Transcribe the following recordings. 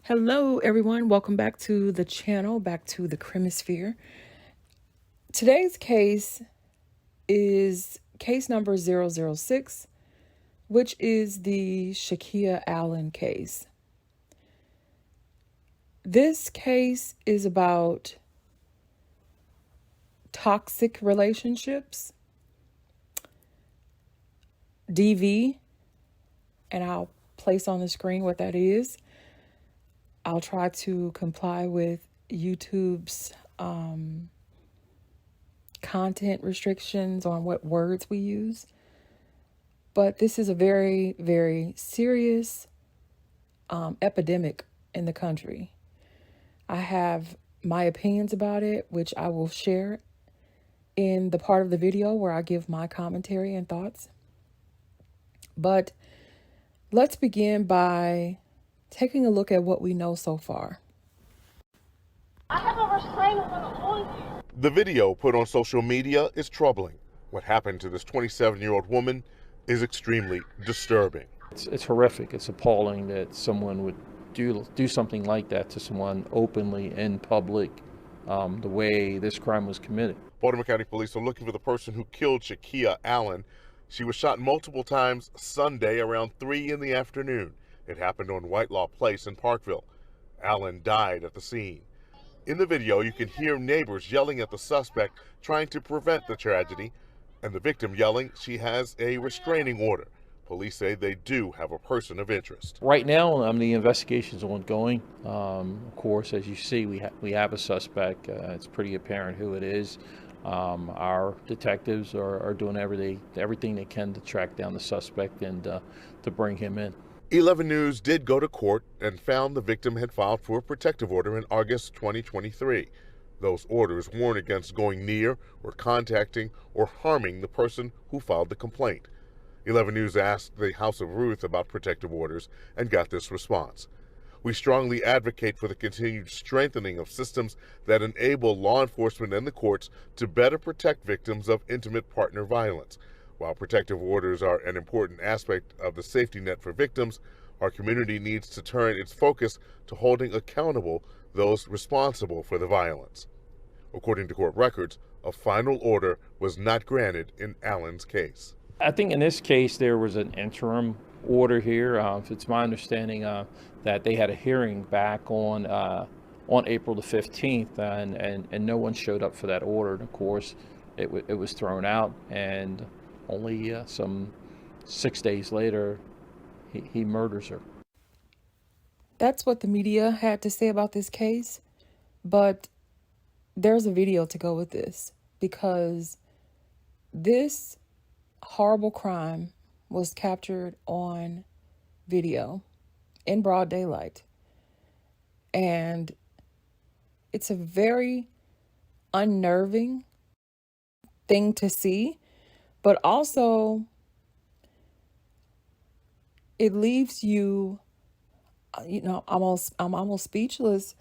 Hello, everyone. Welcome back to the channel, back to the Crimisphere. Today's case is case number 006, which is the Shakeia Allen case. This case is about toxic relationships, DV, and I'll place on the screen what that is. I'll try to comply with YouTube's content restrictions on what words we use. But this is a very, very serious epidemic in the country. I have my opinions about it, which I will share in the part of the video where I give my commentary and thoughts. But let's begin by taking a look at what we know so far. I have a restraining order on you. The video put on social media is troubling. What happened to this 27-year-old woman is extremely disturbing. It's horrific. It's appalling that someone would do something like that to someone openly in public, the way this crime was committed. Baltimore County Police are looking for the person who killed Shakeia Allen. She was shot multiple times Sunday around 3 in the afternoon. It happened on Whitelaw Place in Parkville. Allen died at the scene. In the video, you can hear neighbors yelling at the suspect, trying to prevent the tragedy, and the victim yelling she has a restraining order. Police say they do have a person of interest. Right now, the investigation is ongoing. Of course, as you see, we have a suspect. It's pretty apparent who it is. Our detectives are doing everything they can to track down the suspect and to bring him in. 11 News did go to court and found the victim had filed for a protective order in August 2023. Those orders warn against going near or contacting or harming the person who filed the complaint. 11 News asked the House of Ruth about protective orders and got this response. We strongly advocate for the continued strengthening of systems that enable law enforcement and the courts to better protect victims of intimate partner violence. While protective orders are an important aspect of the safety net for victims, our community needs to turn its focus to holding accountable those responsible for the violence. According to court records, a final order was not granted in Allen's case. I think in this case there was an interim order here. It's my understanding that they had a hearing back on April the 15th, and no one showed up for that order. And of course, it was thrown out, and only some 6 days later, he murders her. That's what the media had to say about this case, but there's a video to go with this, because this horrible crime was captured on video in broad daylight. And it's a very unnerving thing to see, but also it leaves you, I'm almost speechless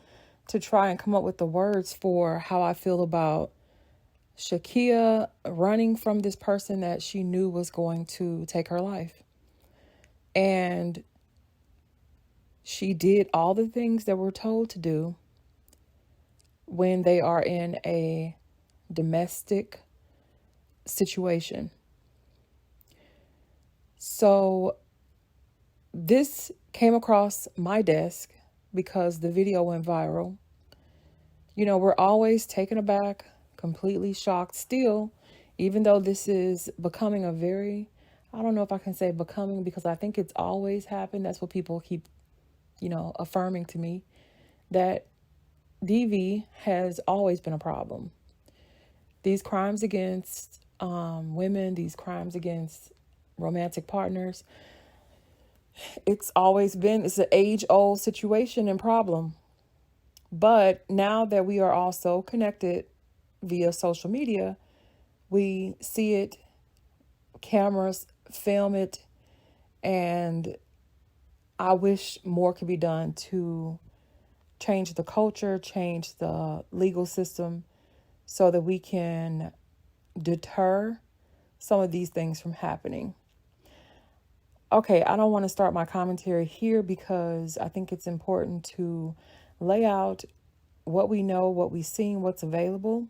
to try and come up with the words for how I feel about Shakeia running from this person that she knew was going to take her life. And she did all the things that we're told to do when they are in a domestic situation. So this came across my desk because the video went viral. You know, we're always taken aback, completely shocked still, even though this is becoming a very, I don't know if I can say becoming, because I think it's always happened. That's what people keep, affirming to me, that DV has always been a problem. These crimes against women, these crimes against romantic partners, it's an age-old situation and problem. But now that we are all so connected via social media, we see it, cameras film it, and I wish more could be done to change the culture, change the legal system, so that we can deter some of these things from happening. Okay, I don't want to start my commentary here because I think it's important to lay out what we know, what we've seen, what's available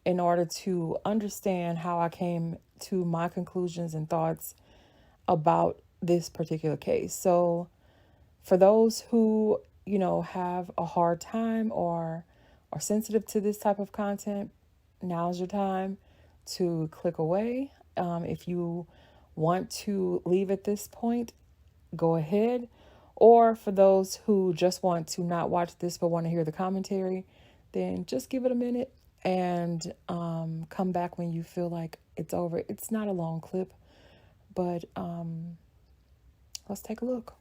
in order to understand how I came to my conclusions and thoughts about this particular case. So for those who, have a hard time or are sensitive to this type of content, now's your time to click away. If you want to leave at this point, go ahead. Or for those who just want to not watch this but want to hear the commentary, then just give it a minute and come back when you feel like it's over. It's not a long clip, but let's take a look.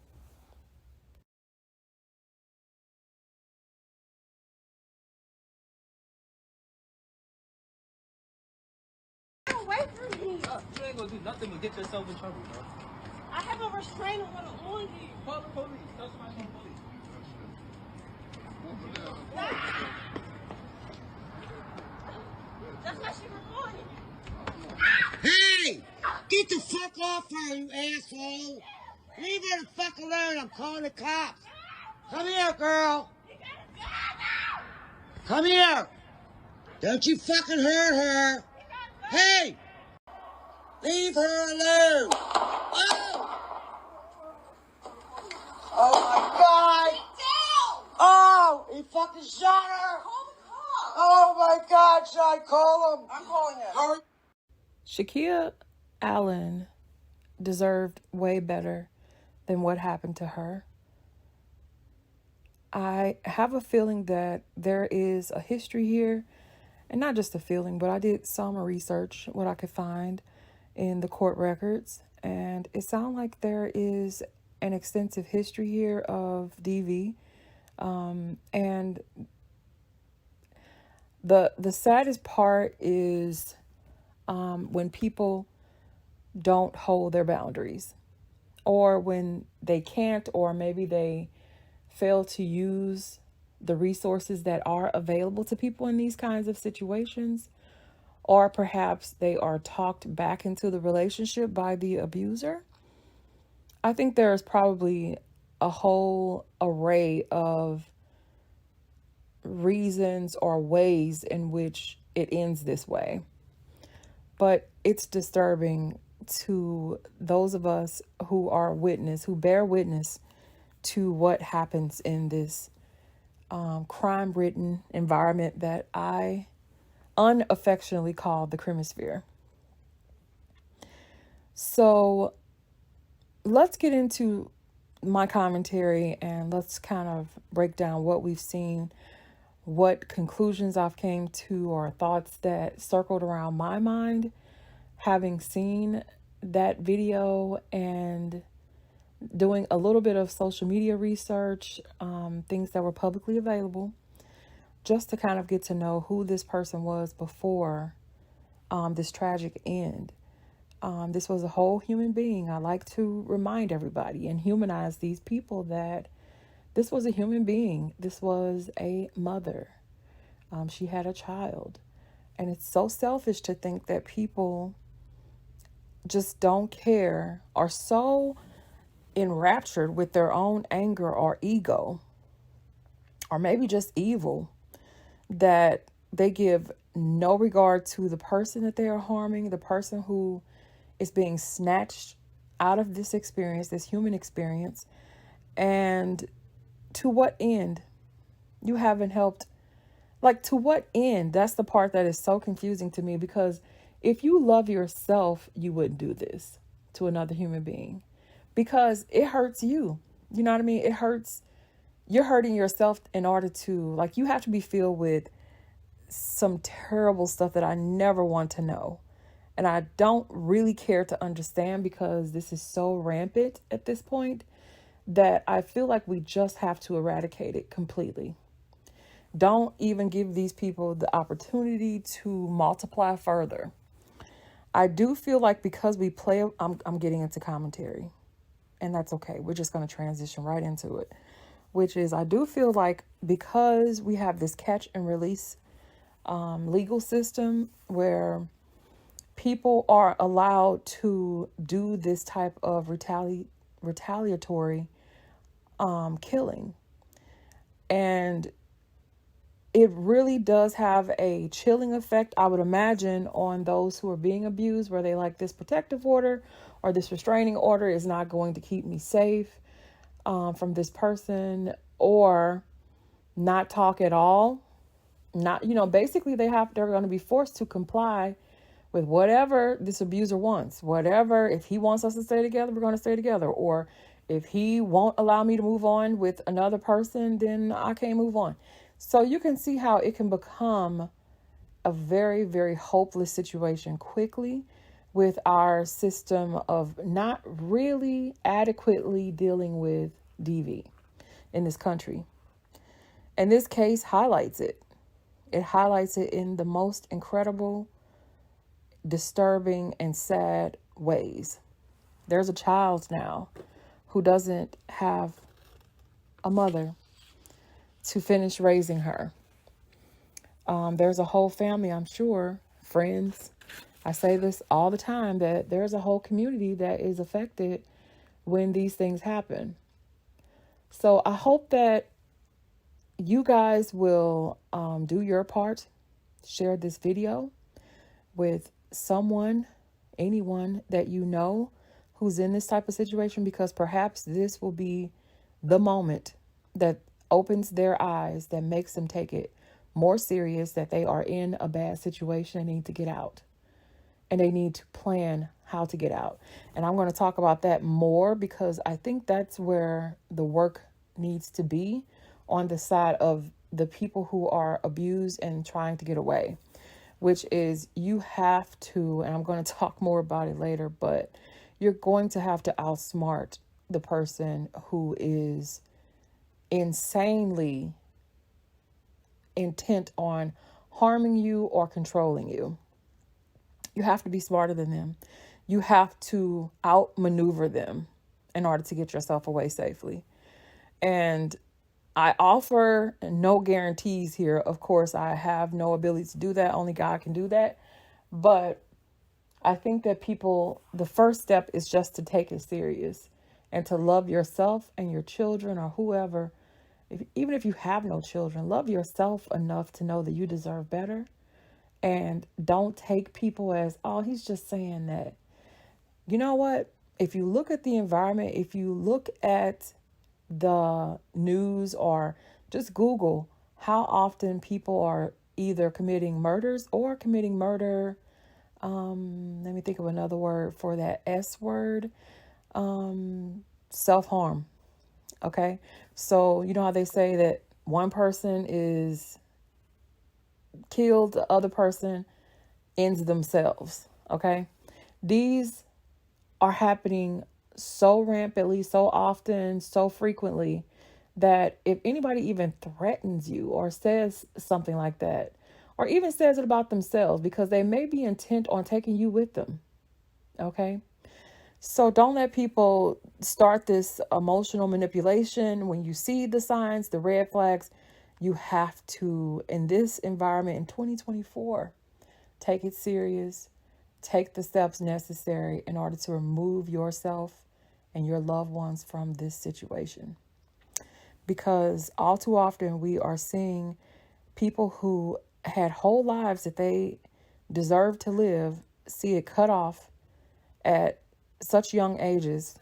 Away from me. You ain't gonna do nothing but get yourself in trouble, bro. I have a restraining order on you. Call the police. Tell somebody from the police. That's why she recording. Hey! Get the fuck off her, you asshole! Leave her the fuck alone, I'm calling the cops! Come here, girl! Come here! Don't you fucking hurt her! Hey! Leave her alone! Oh! Oh my god! Oh! He fucking shot her! Oh my god, should I call him? I'm calling him. Hurry! Shakeia Allen deserved way better than what happened to her. I have a feeling that there is a history here, and not just a feeling, but I did some research, what I could find in the court records, and it sounds like there is an extensive history here of DV, and the saddest part is when people don't hold their boundaries, or when they can't, or maybe they fail to use the resources that are available to people in these kinds of situations, or perhaps they are talked back into the relationship by the abuser. I think there's probably a whole array of reasons or ways in which it ends this way. But it's disturbing to those of us who are who bear witness to what happens in this crime-ridden environment that I unaffectionately call the Crimisphere. So let's get into my commentary and let's kind of break down what we've seen, what conclusions I've came to, or thoughts that circled around my mind having seen that video and doing a little bit of social media research, things that were publicly available, just to kind of get to know who this person was before this tragic end. This was a whole human being. I like to remind everybody and humanize these people that this was a human being. This was a mother. She had a child. And it's so selfish to think that people just don't care, are so enraptured with their own anger or ego, or maybe just evil, that they give no regard to the person that they are harming, the person who is being snatched out of this experience, this human experience. And to what end? You haven't helped. Like, to what end? That's the part that is so confusing to me, because if you love yourself, you wouldn't do this to another human being, because it hurts you. You know what I mean? It hurts. You're hurting yourself in order to, like, you have to be filled with some terrible stuff that I never want to know. And I don't really care to understand, because this is so rampant at this point that I feel like we just have to eradicate it completely. Don't even give these people the opportunity to multiply further. I do feel like because we play, I'm getting into commentary, and that's okay. We're just going to transition right into it, which is, I do feel like because we have this catch and release legal system where people are allowed to do this type of retaliatory killing. And it really does have a chilling effect, I would imagine, on those who are being abused, where they like, this protective order or this restraining order is not going to keep me safe from this person, or not talk at all. Not, basically they're going to be forced to comply with whatever this abuser wants. Whatever, if he wants us to stay together, we're going to stay together. Or if he won't allow me to move on with another person, then I can't move on. So you can see how it can become a very, very hopeless situation quickly with our system of not really adequately dealing with DV in this country. And this case highlights it. It highlights it in the most incredible, disturbing, and sad ways. There's a child now who doesn't have a mother to finish raising her. There's a whole family, I'm sure, friends. I say this all the time, that there's a whole community that is affected when these things happen. So I hope that you guys will do your part. Share this video with someone, anyone that you know who's in this type of situation, because perhaps this will be the moment that opens their eyes, that makes them take it more serious, that they are in a bad situation and need to get out. And they need to plan how to get out. And I'm going to talk about that more, because I think that's where the work needs to be, on the side of the people who are abused and trying to get away, which is, you have to, and I'm going to talk more about it later, but you're going to have to outsmart the person who is insanely intent on harming you or controlling you. You have to be smarter than them. You have to outmaneuver them in order to get yourself away safely. And I offer no guarantees here. Of course, I have no ability to do that. Only God can do that. But I think that the first step is just to take it serious and to love yourself and your children, or whoever. Even if you have no children, love yourself enough to know that you deserve better. And don't take people as, oh, he's just saying that. You know what? If you look at the environment, if you look at the news, or just Google how often people are either committing murders or committing murder. Let me think of another word for that S word. Self-harm. Okay. So you know how they say that one person is killed, the other person ends themselves. Okay. These are happening so rampantly, so often, so frequently, that if anybody even threatens you or says something like that, or even says it about themselves, because they may be intent on taking you with them. Okay. So don't let people start this emotional manipulation. When you see the signs, the red flags, you have to, in this environment in 2024, take it serious. Take the steps necessary in order to remove yourself and your loved ones from this situation. Because all too often we are seeing people who had whole lives that they deserve to live, see it cut off at such young ages.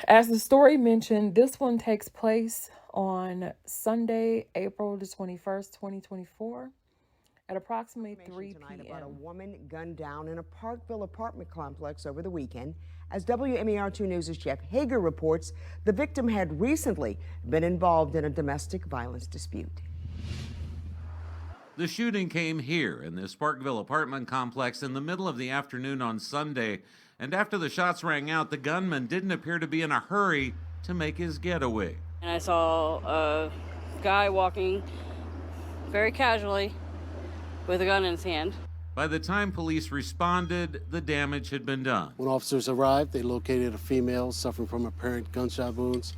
As the story mentioned, this one takes place on Sunday, April the 21st, 2024. At approximately 3 p.m. About a woman gunned down in a Parkville apartment complex over the weekend. As WMER2 News' Jeff Hager reports, the victim had recently been involved in a domestic violence dispute. The shooting came here in this Parkville apartment complex in the middle of the afternoon on Sunday. And after the shots rang out, the gunman didn't appear to be in a hurry to make his getaway. And I saw a guy walking very casually with a gun in his hand. By the time police responded, the damage had been done. When officers arrived, they located a female suffering from apparent gunshot wounds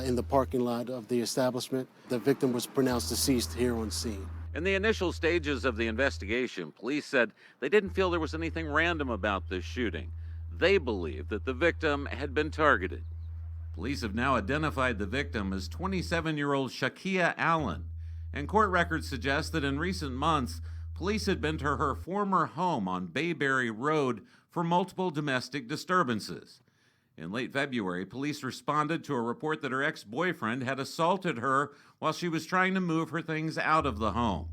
in the parking lot of the establishment. The victim was pronounced deceased here on scene. In the initial stages of the investigation, police said they didn't feel there was anything random about this shooting. they believe that the victim had been targeted. Police have now identified the victim as 27-year-old Shakeia Allen, and court records suggest that in recent months, police had been to her former home on Bayberry Road for multiple domestic disturbances. In late February, police responded to a report that her ex-boyfriend had assaulted her while she was trying to move her things out of the home.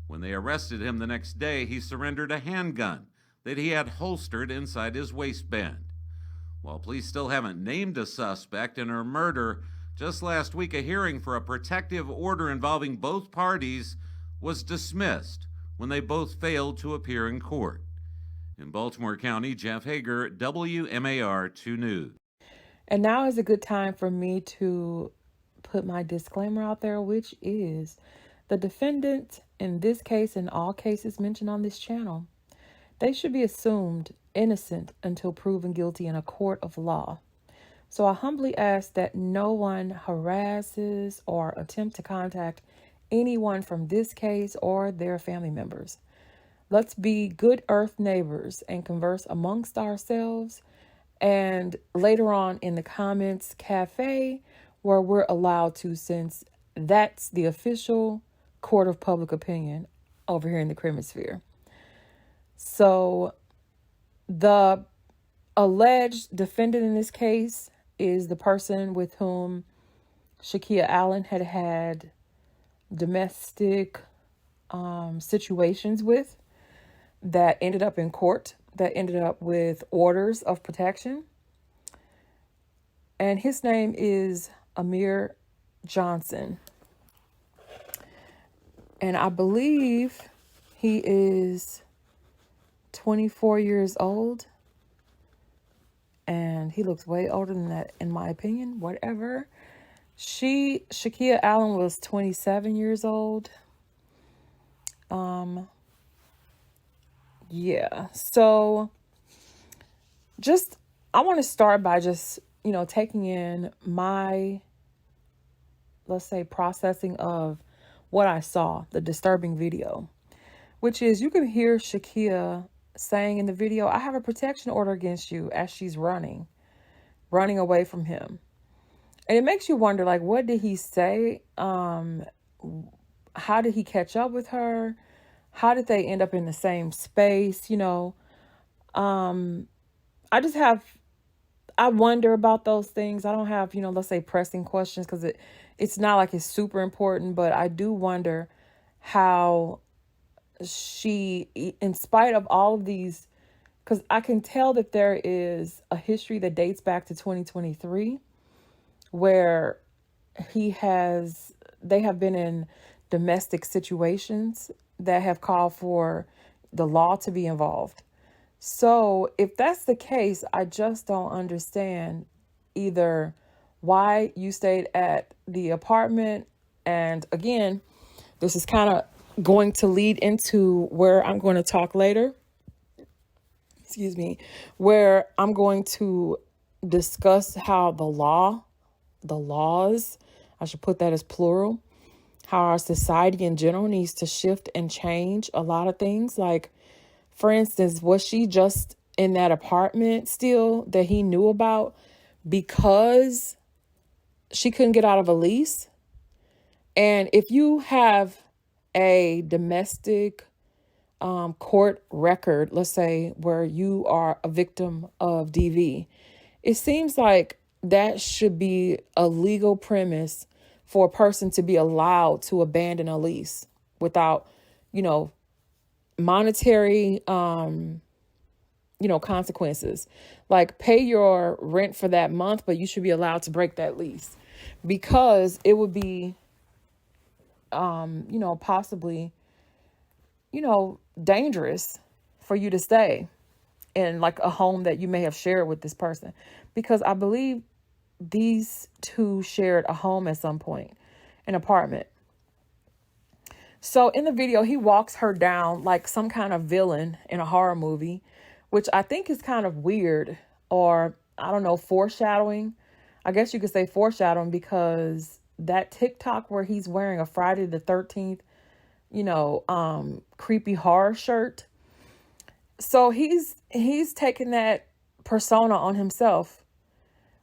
When they arrested him the next day, he surrendered a handgun that he had holstered inside his waistband. While police still haven't named a suspect in her murder, just last week a hearing for a protective order involving both parties was dismissed when they both failed to appear in court. In Baltimore County, Jeff Hager, WMAR 2 News. And now is a good time for me to put my disclaimer out there, which is the defendant in this case and all cases mentioned on this channel, they should be assumed innocent until proven guilty in a court of law. So I humbly ask that no one harasses or attempt to contact anyone from this case or their family members. Let's be good earth neighbors and converse amongst ourselves, and later on in the comments cafe where we're allowed to, since that's the official court of public opinion over here in the Crimisphere. So the alleged defendant in this case is the person with whom Shakeia Allen had domestic situations with, that ended up in court, that ended up with orders of protection. And his name is Amir Johnson. And I believe he is 24 years old. And he looks way older than that, in my opinion. Whatever. Shakeia Allen was 27 years old. Yeah, so I want to start by just, taking in my, let's say, processing of what I saw, the disturbing video, which is you can hear Shakeia saying in the video, "I have a protection order against you," as she's running away from him. And it makes you wonder, like, what did he say? How did he catch up with her? How did they end up in the same space? I wonder about those things. I don't have, let's say pressing questions because it's not like it's super important, but I do wonder how she, in spite of all of these, because I can tell that there is a history that dates back to 2023 where they have been in domestic situations that have called for the law to be involved. So if that's the case, I just don't understand either why you stayed at the apartment. And again, this is kind of going to lead into where I'm going to talk later. Where I'm going to discuss how the laws, I should put that as plural, how our society in general needs to shift and change a lot of things. Like, for instance, was she just in that apartment still that he knew about because she couldn't get out of a lease? And if you have a domestic court record, let's say, where you are a victim of DV, it seems like that should be a legal premise for a person to be allowed to abandon a lease without, monetary, consequences. Like, pay your rent for that month, but you should be allowed to break that lease, because it would be, possibly, dangerous for you to stay in like a home that you may have shared with this person, because I believe these two shared a home at some point, an apartment. So in the video, he walks her down like some kind of villain in a horror movie, which I think is kind of weird, or I don't know, foreshadowing. I guess you could say foreshadowing, because that TikTok where he's wearing a Friday the 13th, creepy horror shirt. So he's taking that persona on himself,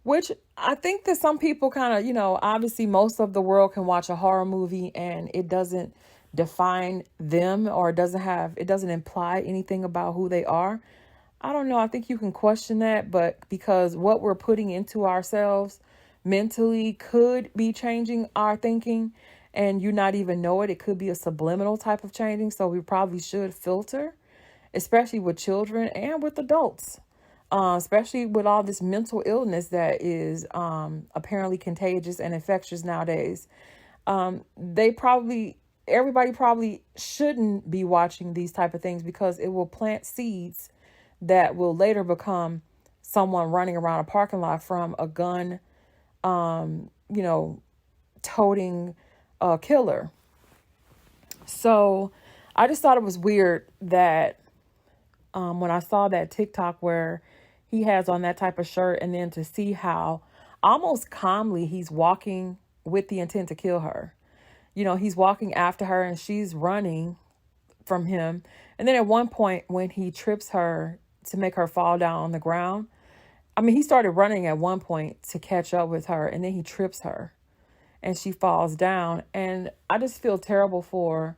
which I think that some people kind of, obviously most of the world can watch a horror movie and it doesn't define them, or it doesn't imply anything about who they are. I don't know. I think you can question that, but because what we're putting into ourselves mentally could be changing our thinking, and you not even know it. It could be a subliminal type of changing. So we probably should filter, especially with children and with adults, especially with all this mental illness that is apparently contagious and infectious nowadays. Everybody probably shouldn't be watching these type of things, because it will plant seeds that will later become someone running around a parking lot from a gun, toting killer. So I just thought it was weird that when I saw that TikTok where he has on that type of shirt, and then to see how almost calmly he's walking with the intent to kill her. He's walking after her and she's running from him. And then at one point when he trips her to make her fall down on the ground, he started running at one point to catch up with her, and then he trips her and she falls down. And I just feel terrible for her,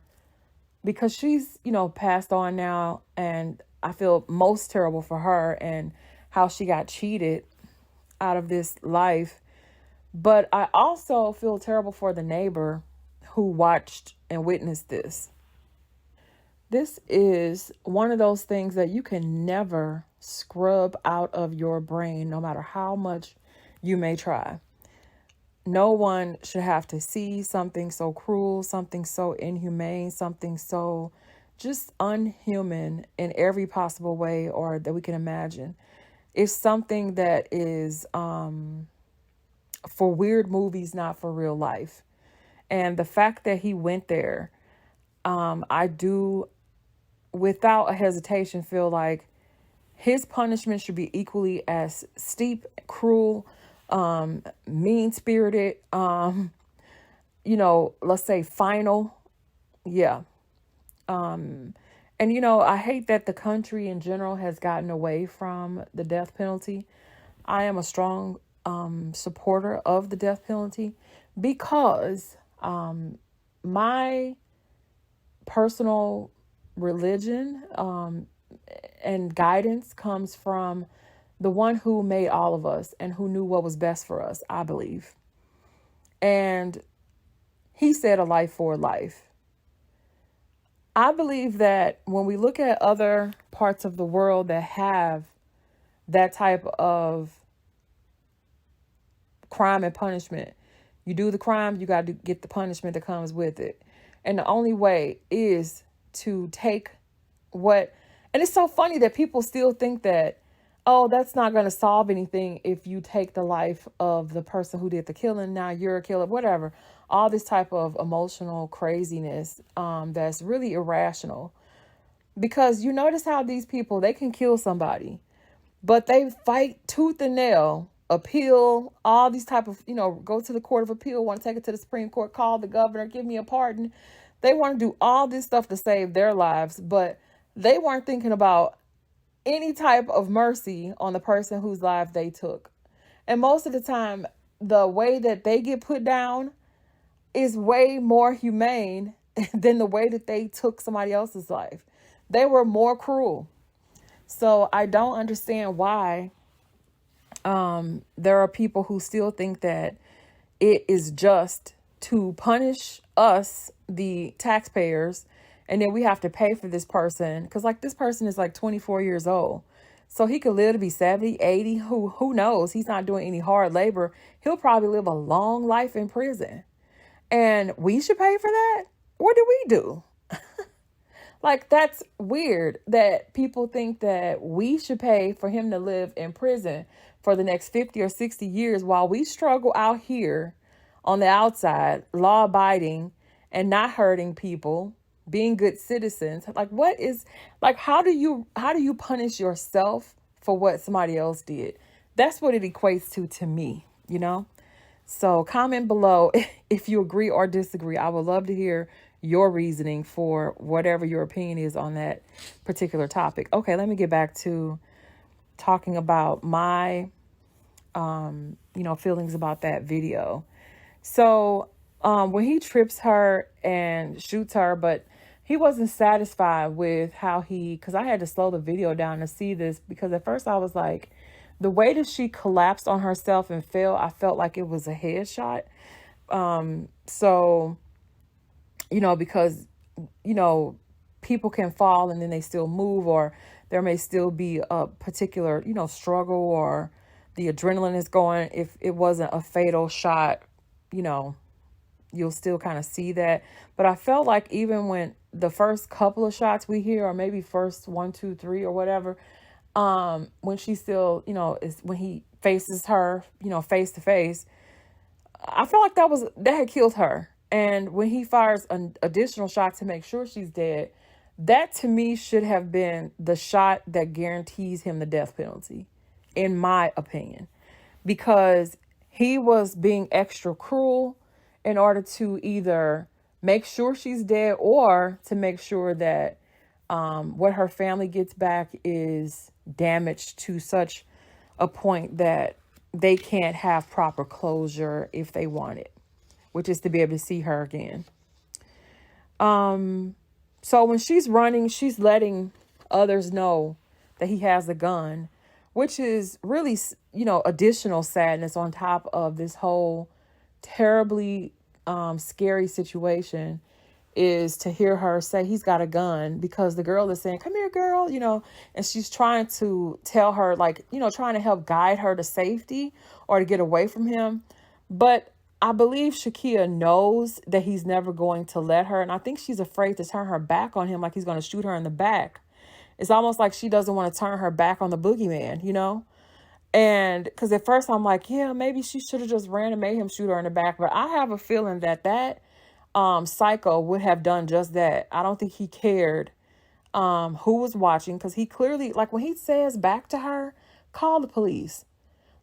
because she's, passed on now, and I feel most terrible for her and how she got cheated out of this life. But I also feel terrible for the neighbor who watched and witnessed this. This is one of those things that you can never scrub out of your brain, no matter how much you may try. No one should have to see something so cruel, something so inhumane, something so just unhuman in every possible way or that we can imagine. It's something that is for weird movies, not for real life. And the fact that he went there, I do, without a hesitation, feel like his punishment should be equally as steep, cruel, mean-spirited, let's say final. Yeah. And, I hate that the country in general has gotten away from the death penalty. I am a strong supporter of the death penalty, because my personal religion and guidance comes from the one who made all of us and who knew what was best for us, I believe. And he said a life for a life. I believe that when we look at other parts of the world that have that type of crime and punishment, you do the crime, you got to get the punishment that comes with it. And the only way is to take and it's so funny that people still think that, oh, that's not going to solve anything if you take the life of the person who did the killing. Now you're a killer, whatever. All this type of emotional craziness that's really irrational. Because you notice how these people, they can kill somebody, but they fight tooth and nail, appeal, all these type of, go to the court of appeal, want to take it to the Supreme Court, call the governor, give me a pardon. They want to do all this stuff to save their lives, but they weren't thinking about any type of mercy on the person whose life they took. And most of the time, the way that they get put down is way more humane than the way that they took somebody else's life. They were more cruel. So I don't understand why there are people who still think that it is just to punish us, the taxpayers, and then we have to pay for this person. Because this person is 24 years old. So he could live to be 70, 80. Who knows? He's not doing any hard labor. He'll probably live a long life in prison. And we should pay for that? What do we do? That's weird that people think that we should pay for him to live in prison for the next 50 or 60 years while we struggle out here on the outside, law abiding and not hurting people, being good citizens. How do you punish yourself for what somebody else did? That's what it equates to me, So comment below if you agree or disagree. I would love to hear your reasoning for whatever your opinion is on that particular topic. Okay, let me get back to talking about my, feelings about that video. So when he trips her and shoots her, but he wasn't satisfied with how because I had to slow the video down to see this, because at first I was like, the way that she collapsed on herself and fell, I felt like it was a headshot. So, because, people can fall and then they still move, or there may still be a particular, struggle, or the adrenaline is going. If it wasn't a fatal shot, you'll still kind of see that. But I felt like even when the first couple of shots we hear, or maybe first 1, 2, 3 or whatever, when she still, is when he faces her, face to face, I felt like that had killed her. And when he fires an additional shot to make sure she's dead, that to me should have been the shot that guarantees him the death penalty, in my opinion, because he was being extra cruel in order to either make sure she's dead, or to make sure that what her family gets back is damaged to such a point that they can't have proper closure if they want it, which is to be able to see her again. So when she's running, she's letting others know that he has a gun, which is really, additional sadness on top of this whole terribly scary situation, is to hear her say he's got a gun, because the girl is saying, "Come here, girl," and she's trying to tell her, like, trying to help guide her to safety or to get away from him. But I believe Shakeia knows that he's never going to let her. And I think she's afraid to turn her back on him, like he's going to shoot her in the back. It's almost like she doesn't want to turn her back on the boogeyman, And because at first I'm like, yeah, maybe she should have just ran and made him shoot her in the back. But I have a feeling that psycho would have done just that. I don't think he cared who was watching, because he clearly, like when he says back to her, call the police.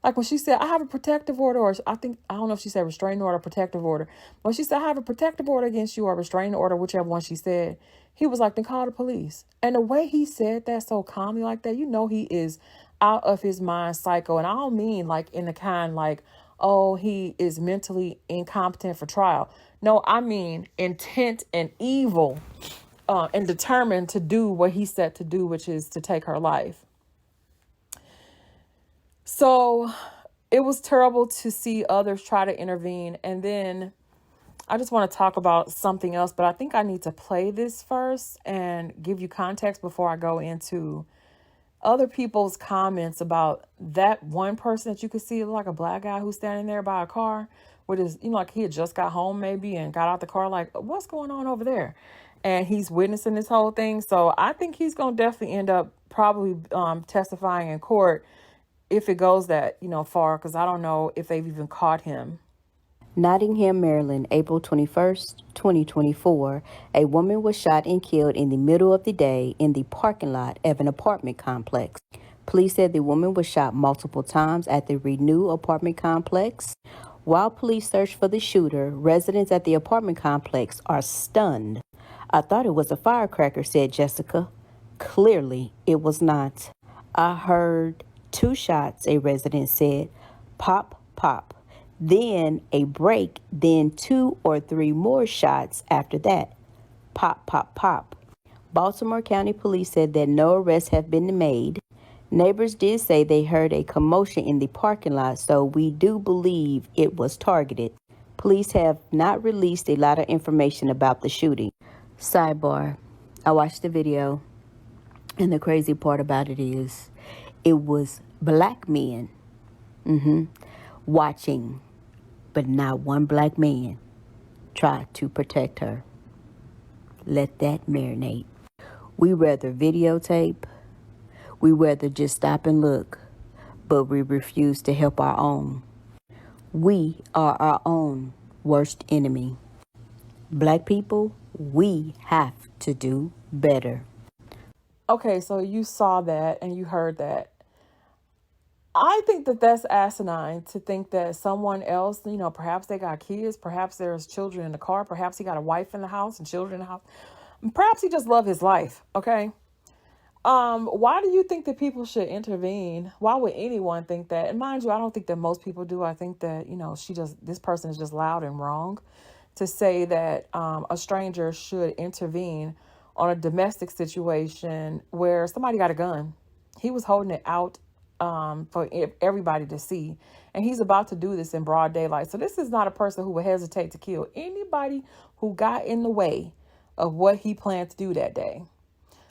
Like when she said, I have a protective order, or I don't know if she said restraining order or protective order. But she said, I have a protective order against you, or restraining order, whichever one she said. He was like, then call the police. And the way he said that so calmly like that, he is out of his mind psycho. And I don't mean like in the kind like, oh, he is mentally incompetent for trial. No, I mean intent and evil, and determined to do what he set to do, which is to take her life. So it was terrible to see others try to intervene. And then I just want to talk about something else, but I think I need to play this first and give you context before I go into other people's comments about that one person that you could see, like a black guy who's standing there by a car with his, like he had just got home maybe and got out the car, like, what's going on over there? And he's witnessing this whole thing. So I think he's going to definitely end up probably testifying in court if it goes that, far, because I don't know if they've even caught him. Nottingham, Maryland, April 21st, 2024. A woman was shot and killed in the middle of the day in the parking lot of an apartment complex. Police said the woman was shot multiple times at the Renew apartment complex. While police search for the shooter, residents at the apartment complex are stunned. I thought it was a firecracker, said Jessica. Clearly, it was not. I heard 2 shots, a resident said. Pop, pop. Then a break, then 2 or 3 more shots after that. Pop, pop, pop. Baltimore County Police said that no arrests have been made. Neighbors did say they heard a commotion in the parking lot, so we do believe it was targeted. Police have not released a lot of information about the shooting. Sidebar, I watched the video, and the crazy part about it is it was black men watching, but not one black man tried to protect her. Let that marinate. We rather videotape, we rather just stop and look, but we refuse to help our own. We are our own worst enemy. Black people, we have to do better. Okay, so you saw that and you heard that. I think that that's asinine to think that someone else, perhaps they got kids, perhaps there's children in the car, perhaps he got a wife in the house and children in the house. Perhaps he just loved his life, okay? Why do you think that people should intervene? Why would anyone think that? And mind you, I don't think that most people do. I think that, this person is just loud and wrong to say that a stranger should intervene on a domestic situation where somebody got a gun. He was holding it out for everybody to see. And he's about to do this in broad daylight. So this is not a person who would hesitate to kill anybody who got in the way of what he planned to do that day.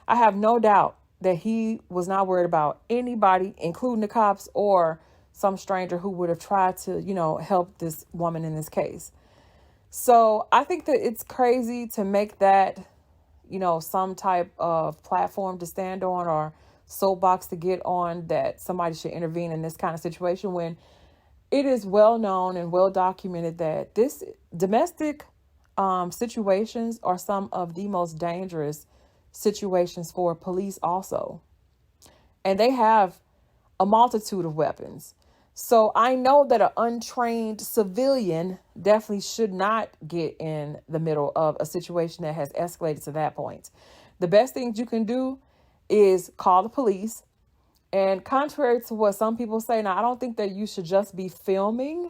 I have no doubt that he was not worried about anybody, including the cops or some stranger who would have tried to, help this woman in this case. So I think that it's crazy to make that, some type of platform to stand on or soapbox to get on that somebody should intervene in this kind of situation when it is well known and well documented that this domestic situations are some of the most dangerous situations for police also. And they have a multitude of weapons. So I know that an untrained civilian definitely should not get in the middle of a situation that has escalated to that point. The best thing you can do is call the police. And contrary to what some people say, now I don't think that you should just be filming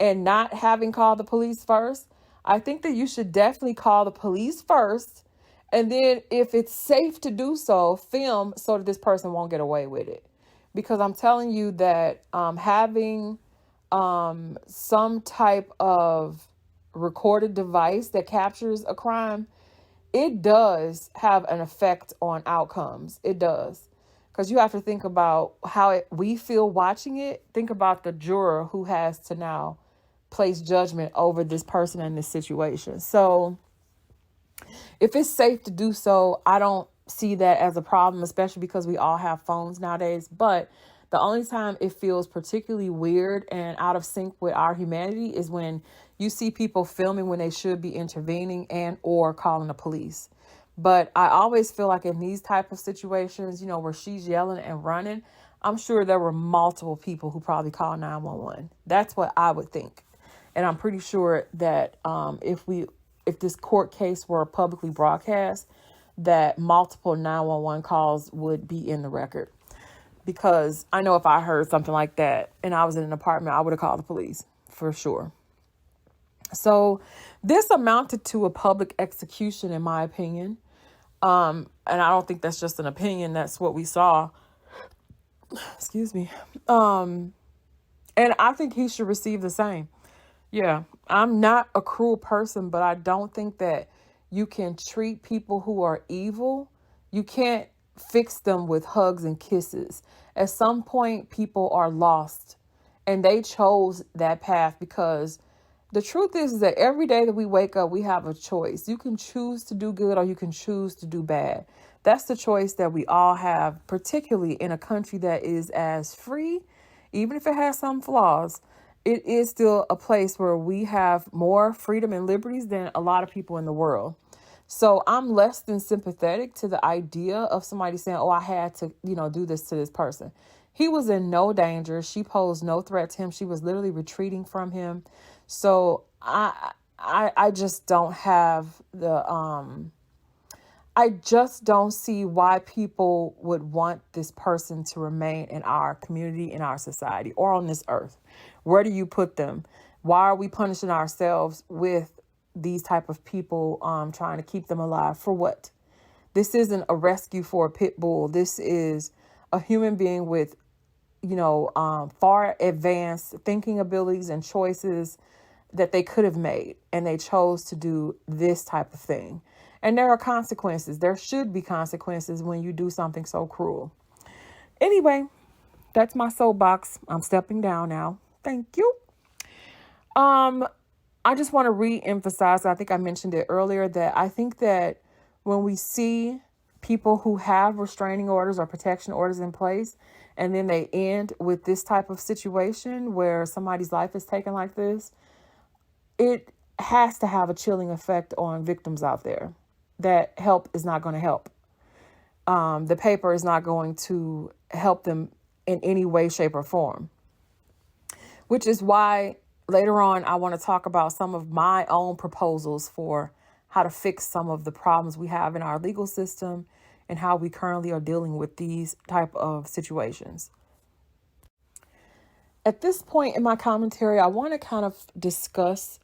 and not having called the police first. I think that you should definitely call the police first. And then if it's safe to do so, film so that this person won't get away with it. Because I'm telling you that having some type of recorded device that captures a crime, it does have an effect on outcomes. It does. Because you have to think about how we feel watching it. Think about the juror who has to now place judgment over this person in this situation. So if it's safe to do so, I don't see that as a problem, especially because we all have phones nowadays. But the only time it feels particularly weird and out of sync with our humanity is when you see people filming when they should be intervening and or calling the police. But I always feel like in these type of situations, where she's yelling and running, I'm sure there were multiple people who probably called 911. That's what I would think. And I'm pretty sure that if this court case were publicly broadcast, that multiple 911 calls would be in the record. Because I know if I heard something like that and I was in an apartment, I would have called the police for sure. So this amounted to a public execution, in my opinion. And I don't think that's just an opinion. That's what we saw. Excuse me. And I think he should receive the same. Yeah, I'm not a cruel person, but I don't think that you can treat people who are evil. You can't fix them with hugs and kisses. At some point, people are lost and they chose that path because the truth is that every day that we wake up, we have a choice. You can choose to do good or you can choose to do bad. That's the choice that we all have, particularly in a country that is as free, even if it has some flaws. It is still a place where we have more freedom and liberties than a lot of people in the world. So I'm less than sympathetic to the idea of somebody saying, oh, I had to, do this to this person. He was in no danger. She posed no threat to him. She was literally retreating from him. So I just don't have I just don't see why people would want this person to remain in our community, in our society, or on this earth. Where do you put them? Why are we punishing ourselves with these type of people, trying to keep them alive? For what? This isn't a rescue for a pit bull. This is a human being with, far advanced thinking abilities and choices that they could have made. And they chose to do this type of thing. And there are consequences. There should be consequences when you do something so cruel. Anyway, that's my soapbox. I'm stepping down now. Thank you. I just want to re-emphasize, I think I mentioned it earlier, that I think that when we see people who have restraining orders or protection orders in place, and then they end with this type of situation where somebody's life is taken like this, it has to have a chilling effect on victims out there. That help is not going to help. The paper is not going to help them in any way, shape, or form. Which is why later on I want to talk about some of my own proposals for how to fix some of the problems we have in our legal system and how we currently are dealing with these type of situations. At this point in my commentary, I want to kind of discuss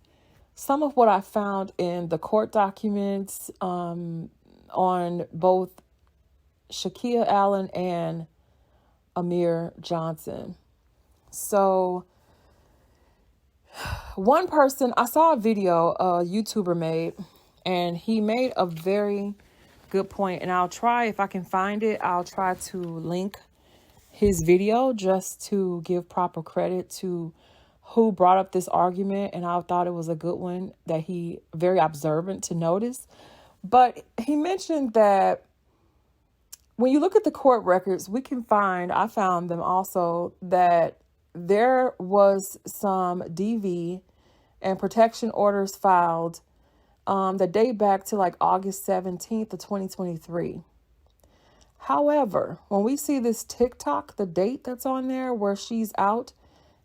some of what I found in the court documents on both Shakeia Allen and Amir Johnson. So one person, I saw a video a YouTuber made, and he made a very good point, and I'll try, if I can find it, I'll try to link his video just to give proper credit to who brought up this argument. And I thought it was a good one that he very observant to notice. But he mentioned that when you look at the court records, I found them also, that there was some DV and protection orders filed that date back to like August 17th of 2023. However, when we see this TikTok, the date that's on there where she's out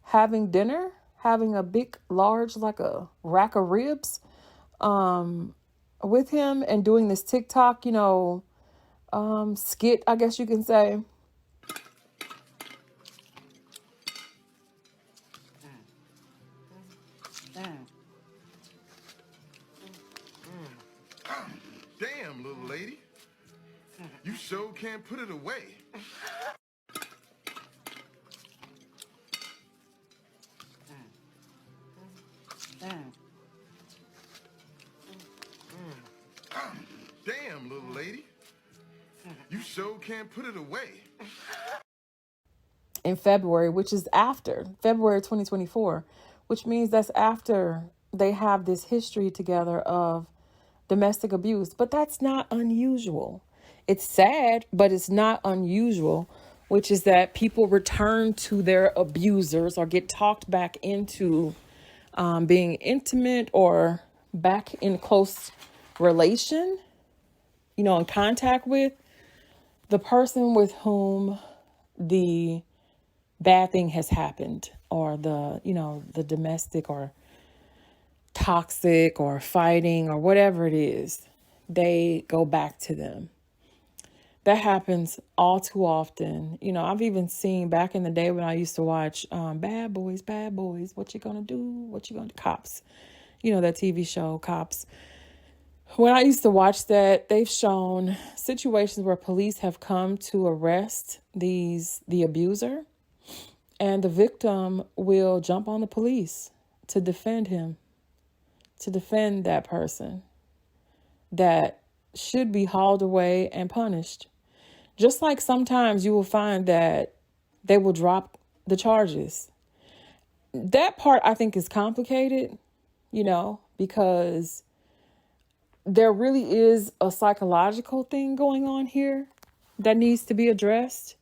having dinner, having a big, large, like a rack of ribs with him, and doing this TikTok, skit, I guess you can say. Damn, little lady. You sure can't put it away. Damn, little lady. You sure can't put it away. In February, which is after February 2024, which means that's after they have this history together of domestic abuse. But that's not unusual. It's sad, but it's not unusual, which is that people return to their abusers or get talked back into being intimate or back in close relation, in contact with the person with whom the bad thing has happened, or the domestic or toxic or fighting or whatever it is, they go back to them. That happens all too often. I've even seen back in the day when I used to watch Bad Boys, what you gonna do? Cops, that TV show, Cops. When I used to watch that, they've shown situations where police have come to arrest the abuser, and the victim will jump on the police to defend him, to defend that person that should be hauled away and punished. Just like sometimes you will find that they will drop the charges. That part I think is complicated, because there really is a psychological thing going on here that needs to be addressed,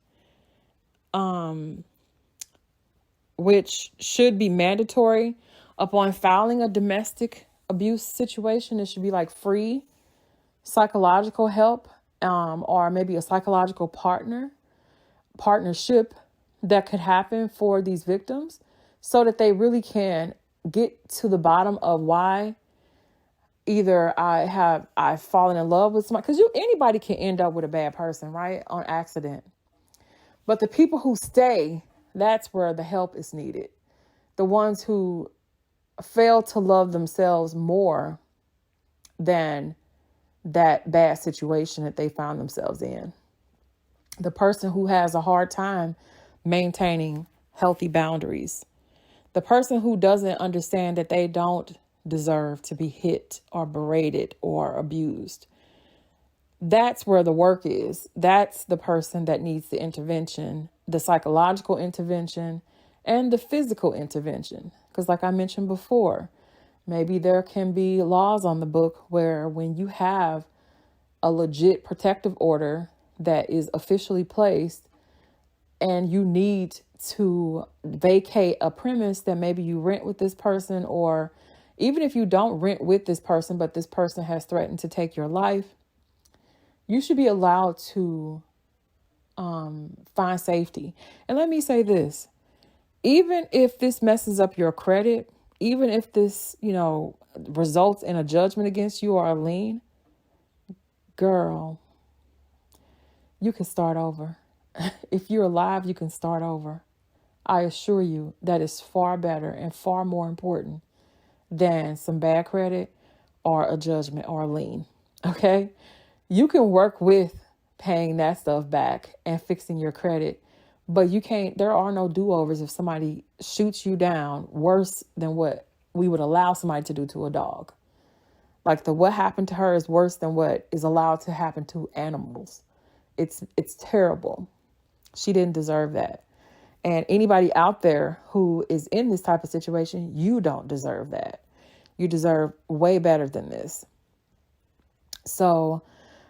which should be mandatory upon filing a domestic abuse situation. It should be like free psychological help, or maybe a psychological partnership that could happen for these victims, so that they really can get to the bottom of why either I've fallen in love with somebody, because anybody can end up with a bad person, right? On accident. But the people who stay, that's where the help is needed. The ones who fail to love themselves more than that bad situation that they found themselves in. The person who has a hard time maintaining healthy boundaries. The person who doesn't understand that they don't deserve to be hit or berated or abused. That's where the work is. That's the person that needs the intervention, the psychological intervention and the physical intervention. Because like I mentioned before, maybe there can be laws on the book where when you have a legit protective order that is officially placed and you need to vacate a premise that maybe you rent with this person, or even if you don't rent with this person, but this person has threatened to take your life, you should be allowed to find safety. And let me say this, even if this messes up your credit, even if this, results in a judgment against you or a lien, girl, you can start over. If you're alive, you can start over. I assure you that is far better and far more important than some bad credit or a judgment or a lien. Okay? You can work with paying that stuff back and fixing your credit, but you can't, there are no do-overs if somebody shoots you down worse than what we would allow somebody to do to a dog. Like what happened to her is worse than what is allowed to happen to animals. It's terrible. She didn't deserve that. And anybody out there who is in this type of situation, you don't deserve that. You deserve way better than this. So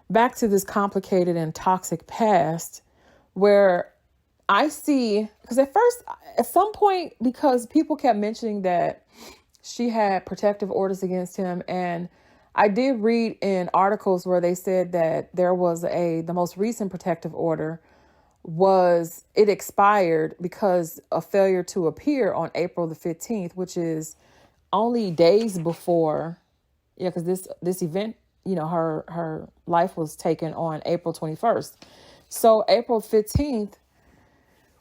back to this complicated and toxic past where I see, because at some point, because people kept mentioning that she had protective orders against him. And I did read in articles where they said that there was the most recent protective order it expired because of failure to appear on April the 15th, which is only days before, because this event, her life was taken on April 21st. So April 15th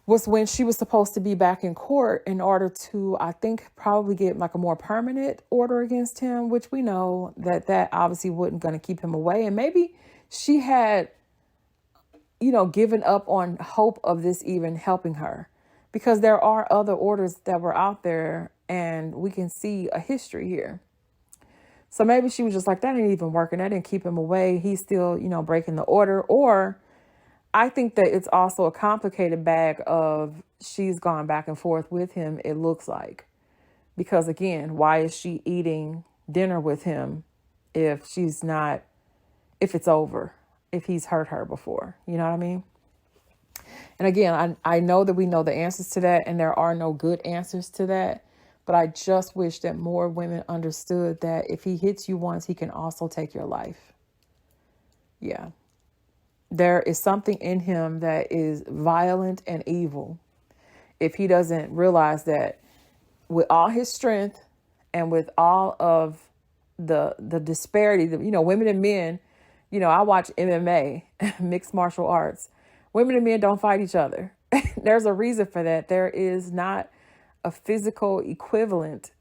was when she was supposed to be back in court in order to, I think, probably get like a more permanent order against him, which we know that obviously wasn't going to keep him away. And maybe she had, given up on hope of this even helping her, because there are other orders that were out there and we can see a history here. So maybe she was just like, that ain't even working. That didn't keep him away. He's still, breaking the order. Or I think that it's also a complicated bag of she's gone back and forth with him, it looks like. Because again, why is she eating dinner with him if it's over, if he's hurt her before? You know what I mean? And again, I know that we know the answers to that, and there are no good answers to that. But I just wish that more women understood that if he hits you once, he can also take your life. Yeah. There is something in him that is violent and evil. If he doesn't realize that with all his strength and with all of the disparity, women and men, I watch MMA, mixed martial arts. Women and men don't fight each other. There's a reason for that. There is not a physical equivalent,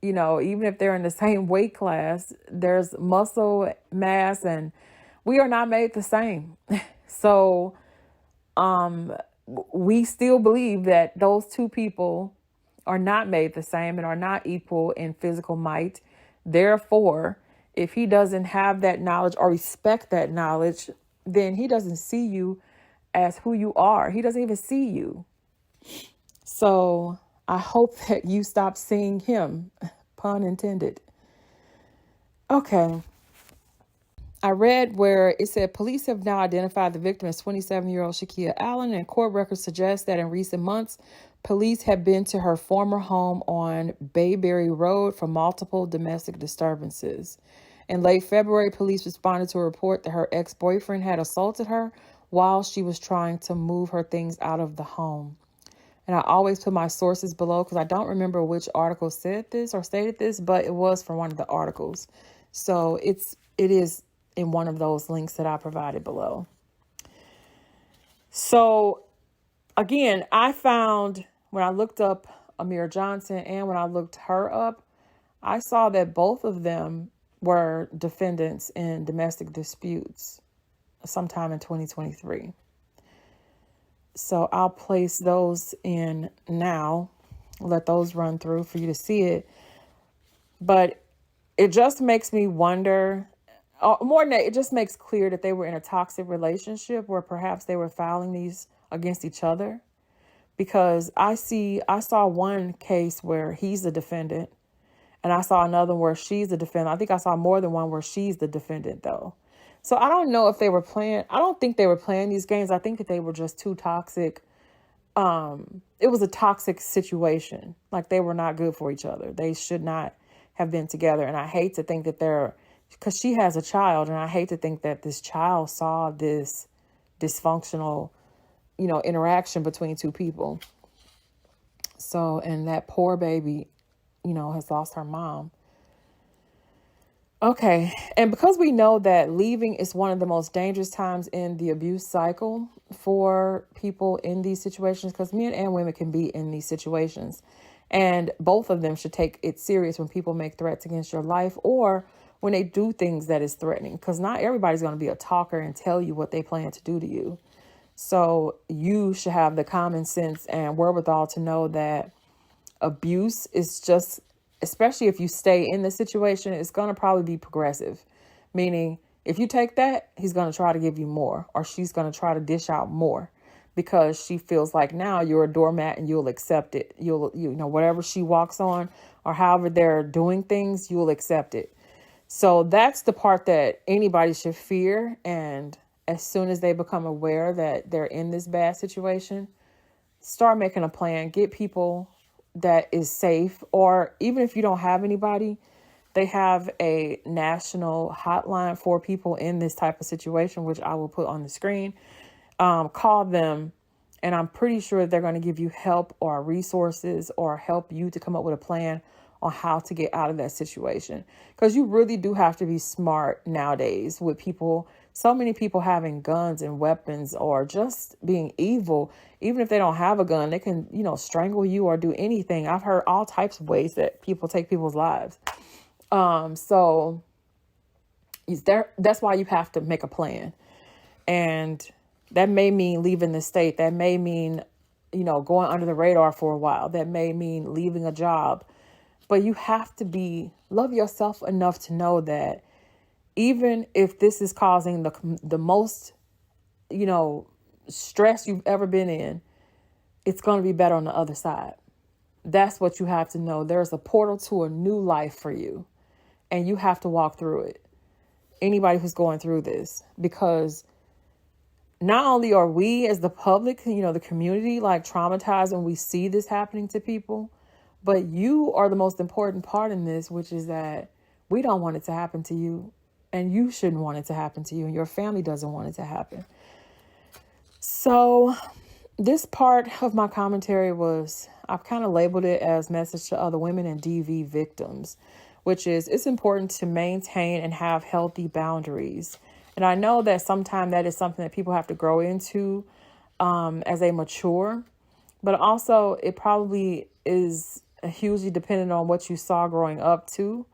even if they're in the same weight class, there's muscle mass and we are not made the same. So, we still believe that those two people are not made the same and are not equal in physical might. Therefore, if he doesn't have that knowledge or respect that knowledge, then he doesn't see you as who you are. He doesn't even see you. So I hope that you stop seeing him, pun intended. Okay. I read where it said police have now identified the victim as 27-year-old Shakeia Allen, and court records suggest that in recent months, police have been to her former home on Bayberry Road for multiple domestic disturbances. In late February, police responded to a report that her ex-boyfriend had assaulted her while she was trying to move her things out of the home. And I always put my sources below because I don't remember which article said this or stated this, but it was from one of the articles. So it is in one of those links that I provided below. So again, I found when I looked up Amir Johnson and when I looked her up, I saw that both of them were defendants in domestic disputes sometime in 2023. So I'll place those in now, let those run through for you to see it. But it just makes me wonder, more than that, it just makes clear that they were in a toxic relationship where perhaps they were filing these against each other. Because I saw one case where he's the defendant and I saw another where she's the defendant. I think I saw more than one where she's the defendant though. So I don't know if they were playing. I don't think they were playing these games. I think that they were just too toxic. It was a toxic situation. Like they were not good for each other. They should not have been together. And I hate to think that because she has a child, and I hate to think that this child saw this dysfunctional, interaction between two people. So, and that poor baby, has lost her mom. Okay. And because we know that leaving is one of the most dangerous times in the abuse cycle for people in these situations, because men and women can be in these situations. And both of them should take it serious when people make threats against your life or when they do things that is threatening, because not everybody's going to be a talker and tell you what they plan to do to you. So you should have the common sense and wherewithal to know that abuse is just, especially if you stay in the situation, it's going to probably be progressive. Meaning, if you take that, he's going to try to give you more, or she's going to try to dish out more, because she feels like now you're a doormat and you'll accept it. You know, whatever she walks on or however they're doing things, you'll accept it. So that's the part that anybody should fear. And as soon as they become aware that they're in this bad situation, start making a plan, get people that is safe, or even if you don't have anybody, they have a national hotline for people in this type of situation, which I will put on the screen. Call them, and I'm pretty sure they're going to give you help or resources or help you to come up with a plan on how to get out of that situation. Because you really do have to be smart nowadays with people. So many people having guns and weapons or just being evil. Even if they don't have a gun, they can, strangle you or do anything. I've heard all types of ways that people take people's lives. So that's why you have to make a plan. And that may mean leaving the state. That may mean, going under the radar for a while. That may mean leaving a job. But you have to love yourself enough to know that even if this is causing the most, stress you've ever been in, it's going to be better on the other side. That's what you have to know. There's a portal to a new life for you, and you have to walk through it. Anybody who's going through this, because not only are we as the public, the community, like traumatized when we see this happening to people, but you are the most important part in this, which is that we don't want it to happen to you, and you shouldn't want it to happen to you, and your family doesn't want it to happen. So this part of my commentary I've kind of labeled it as message to other women and DV victims, which is it's important to maintain and have healthy boundaries. And I know that sometimes that is something that people have to grow into as they mature, but also it probably is hugely dependent on what you saw growing up too.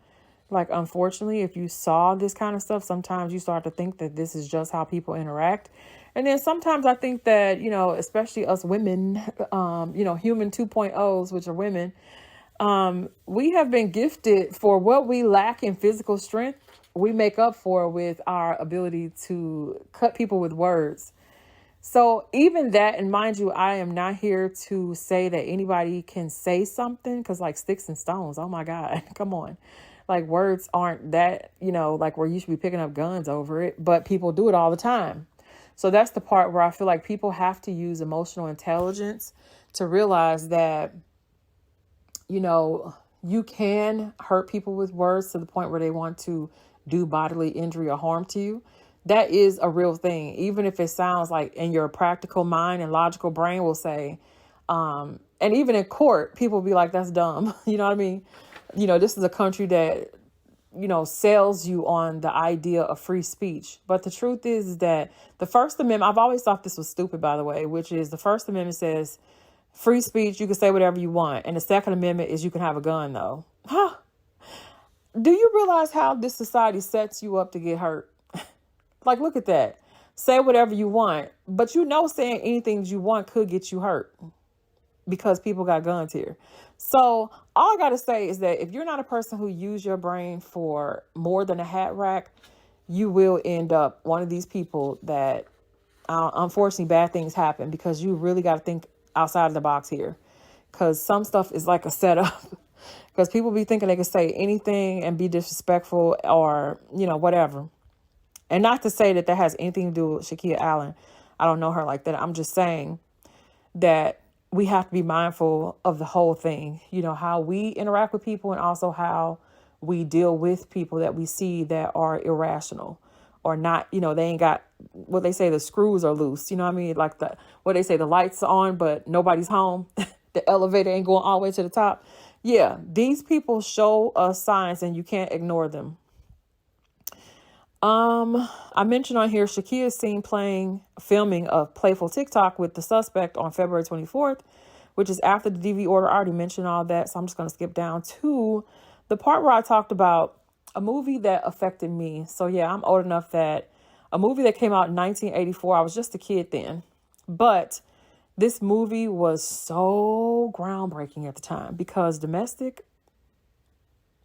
Like, unfortunately, if you saw this kind of stuff, sometimes you start to think that this is just how people interact. And then sometimes I think that, especially us women, human 2.0s, which are women, we have been gifted for what we lack in physical strength. We make up for with our ability to cut people with words. So even that, and mind you, I am not here to say that anybody can say something, because like sticks and stones, oh my God, come on. Like words aren't that, like where you should be picking up guns over it, but people do it all the time. So that's the part where I feel like people have to use emotional intelligence to realize that, you can hurt people with words to the point where they want to do bodily injury or harm to you. That is a real thing, even if it sounds like in your practical mind and logical brain will say, and even in court, people will be like, that's dumb. You know what I mean? This is a country that, sells you on the idea of free speech. But the truth is that the First Amendment, I've always thought this was stupid, by the way, which is the First Amendment says free speech, you can say whatever you want. And the Second Amendment is you can have a gun, though. Huh? Do you realize how this society sets you up to get hurt? Like, look at that. Say whatever you want, but saying anything you want could get you hurt because people got guns here. So all I got to say is that if you're not a person who use your brain for more than a hat rack, you will end up one of these people that unfortunately bad things happen, because you really got to think outside of the box here, because some stuff is like a setup. Because people be thinking they can say anything and be disrespectful or, whatever. And not to say that has anything to do with Shakeia Allen. I don't know her like that. I'm just saying that we have to be mindful of the whole thing, how we interact with people, and also how we deal with people that we see that are irrational or not, they ain't got what they say, the screws are loose. You know what I mean? Like what they say, the lights are on, but nobody's home. The elevator ain't going all the way to the top. Yeah, these people show us signs and you can't ignore them. I mentioned on here, Shakeia is seen filming a playful TikTok with the suspect on February 24th, which is after the DV order. I already mentioned all that, so I'm just going to skip down to the part where I talked about a movie that affected me. So yeah, I'm old enough that a movie that came out in 1984, I was just a kid then, but this movie was so groundbreaking at the time because domestic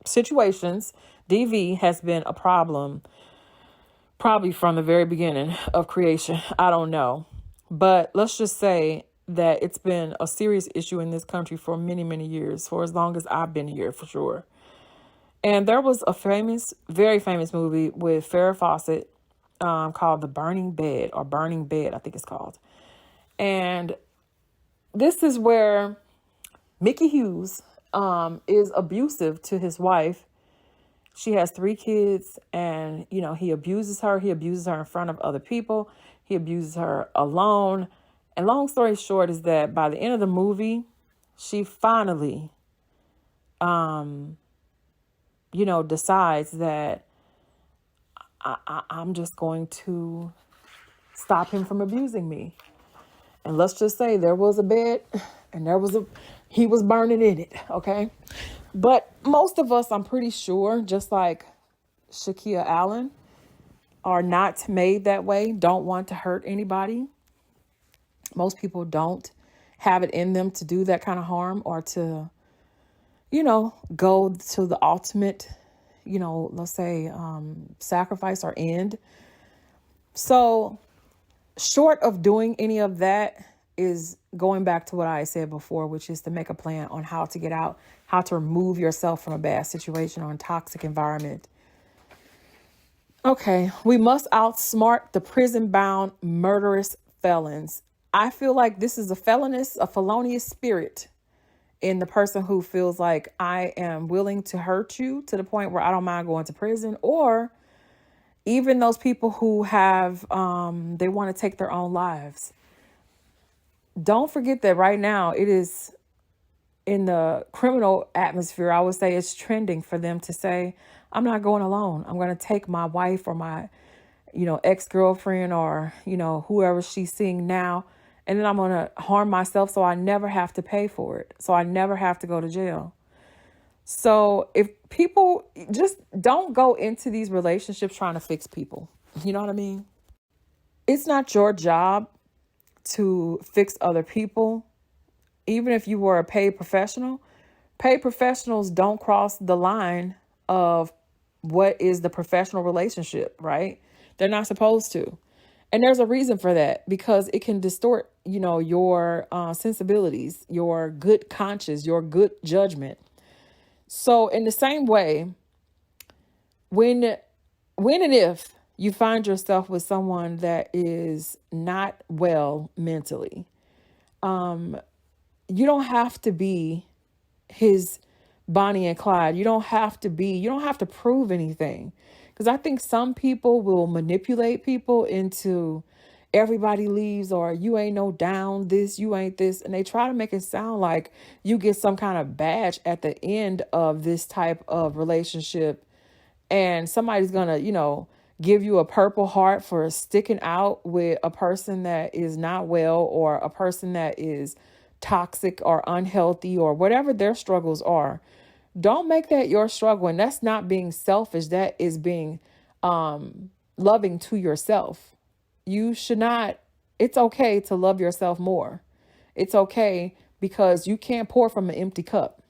situations, DV, has been a problem probably from the very beginning of creation. I don't know. But let's just say that it's been a serious issue in this country for many, many years, for as long as I've been here, for sure. And there was a very famous movie with Farrah Fawcett called The Burning Bed, or Burning Bed, I think it's called. And this is where Mickey Hughes is abusive to his wife. She has 3 kids, and, you know, he abuses her. He abuses her in front of other people. He abuses her alone. And long story short is that by the end of the movie, she finally, decides that I'm just going to stop him from abusing me. And let's just say there was a bed and he was burning in it. Okay. But most of us, I'm pretty sure, just like Shakeia Allen, are not made that way, don't want to hurt anybody. Most people don't have it in them to do that kind of harm or to, go to the ultimate, let's say, sacrifice or end. So short of doing any of that is going back to what I said before, which is to make a plan on how to get out, how to remove yourself from a bad situation or a toxic environment. Okay, we must outsmart the prison-bound murderous felons. I feel like this is a felonious spirit in the person who feels like I am willing to hurt you to the point where I don't mind going to prison, or even those people who have, they want to take their own lives. Don't forget that right now it is in the criminal atmosphere. I would say it's trending for them to say, I'm not going alone. I'm going to take my wife or my, ex-girlfriend or, whoever she's seeing now. And then I'm going to harm myself so I never have to pay for it. So I never have to go to jail. So if people just don't go into these relationships trying to fix people, you know what I mean? It's not your job to fix other people. Even if you were a paid professional, paid professionals don't cross the line of what is the professional relationship, right? They're not supposed to. And there's a reason for that, because it can distort, your sensibilities, your good conscience, your good judgment. So in the same way, when and if you find yourself with someone that is not well mentally, you don't have to be his Bonnie and Clyde. You don't have to prove anything. Because I think some people will manipulate people into everybody leaves, or you ain't no down this, you ain't this. And they try to make it sound like you get some kind of badge at the end of this type of relationship. And somebody's going to, give you a Purple Heart for sticking out with a person that is not well, or a person that is toxic or unhealthy, or whatever their struggles are. Don't make that your struggle. And that's not being selfish. That is being loving to yourself. You should not. It's okay to love yourself more. It's okay, because you can't pour from an empty cup.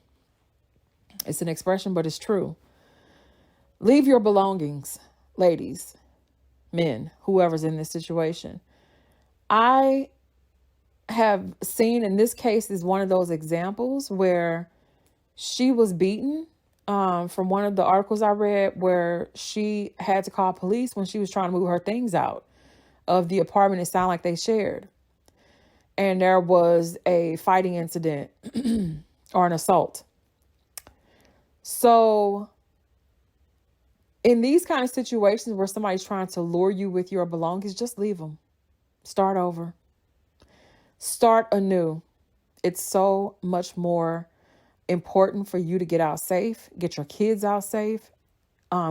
It's an expression, but it's true. Leave your belongings, ladies, men, whoever's in this situation. I have seen, in this case, is one of those examples where she was beaten, from one of the articles I read, where she had to call police when she was trying to move her things out of the apartment. It sounded like they shared. And there was a fighting incident or an assault. So in these kind of situations where somebody's trying to lure you with your belongings, just leave them. Start over. Start anew. It's so much more important for you to get out safe, get your kids out safe,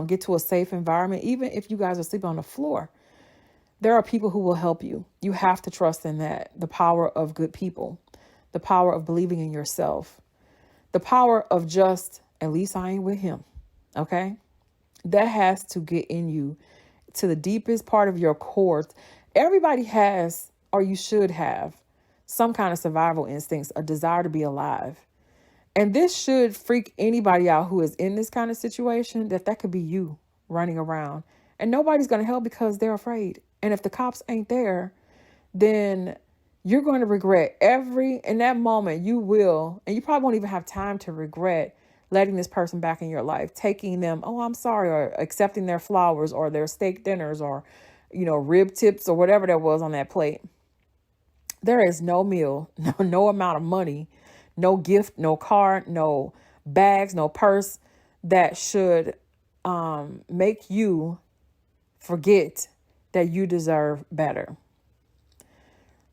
get to a safe environment, even if you guys are sleeping on the floor, there are people who will help you. You have to trust in that. The power of good people, the power of believing in yourself, the power of just, at least I ain't with him. Okay. That has to get in you to the deepest part of your core. Everybody has, or you should have, some kind of survival instincts, a desire to be alive. And this should freak anybody out who is in this kind of situation, that could be you running around and nobody's going to help because they're afraid. And if the cops ain't there, then you're going to regret in that moment you will, and you probably won't even have time to regret letting this person back in your life, taking them, oh, I'm sorry, or accepting their flowers or their steak dinners or, rib tips or whatever there was on that plate. There is no meal, no amount of money, no gift, no car, no bags, no purse that should make you forget that you deserve better.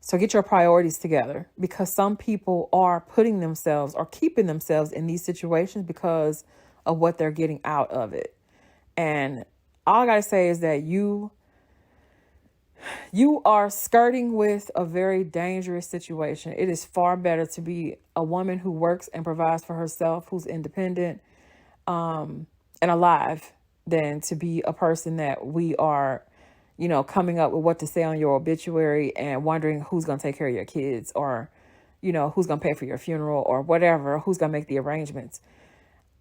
So get your priorities together, because some people are putting themselves or keeping themselves in these situations because of what they're getting out of it. And all I got to say is that you are skirting with a very dangerous situation. It is far better to be a woman who works and provides for herself, who's independent and alive, than to be a person that we are coming up with what to say on your obituary and wondering who's going to take care of your kids, or, who's going to pay for your funeral or whatever, who's going to make the arrangements.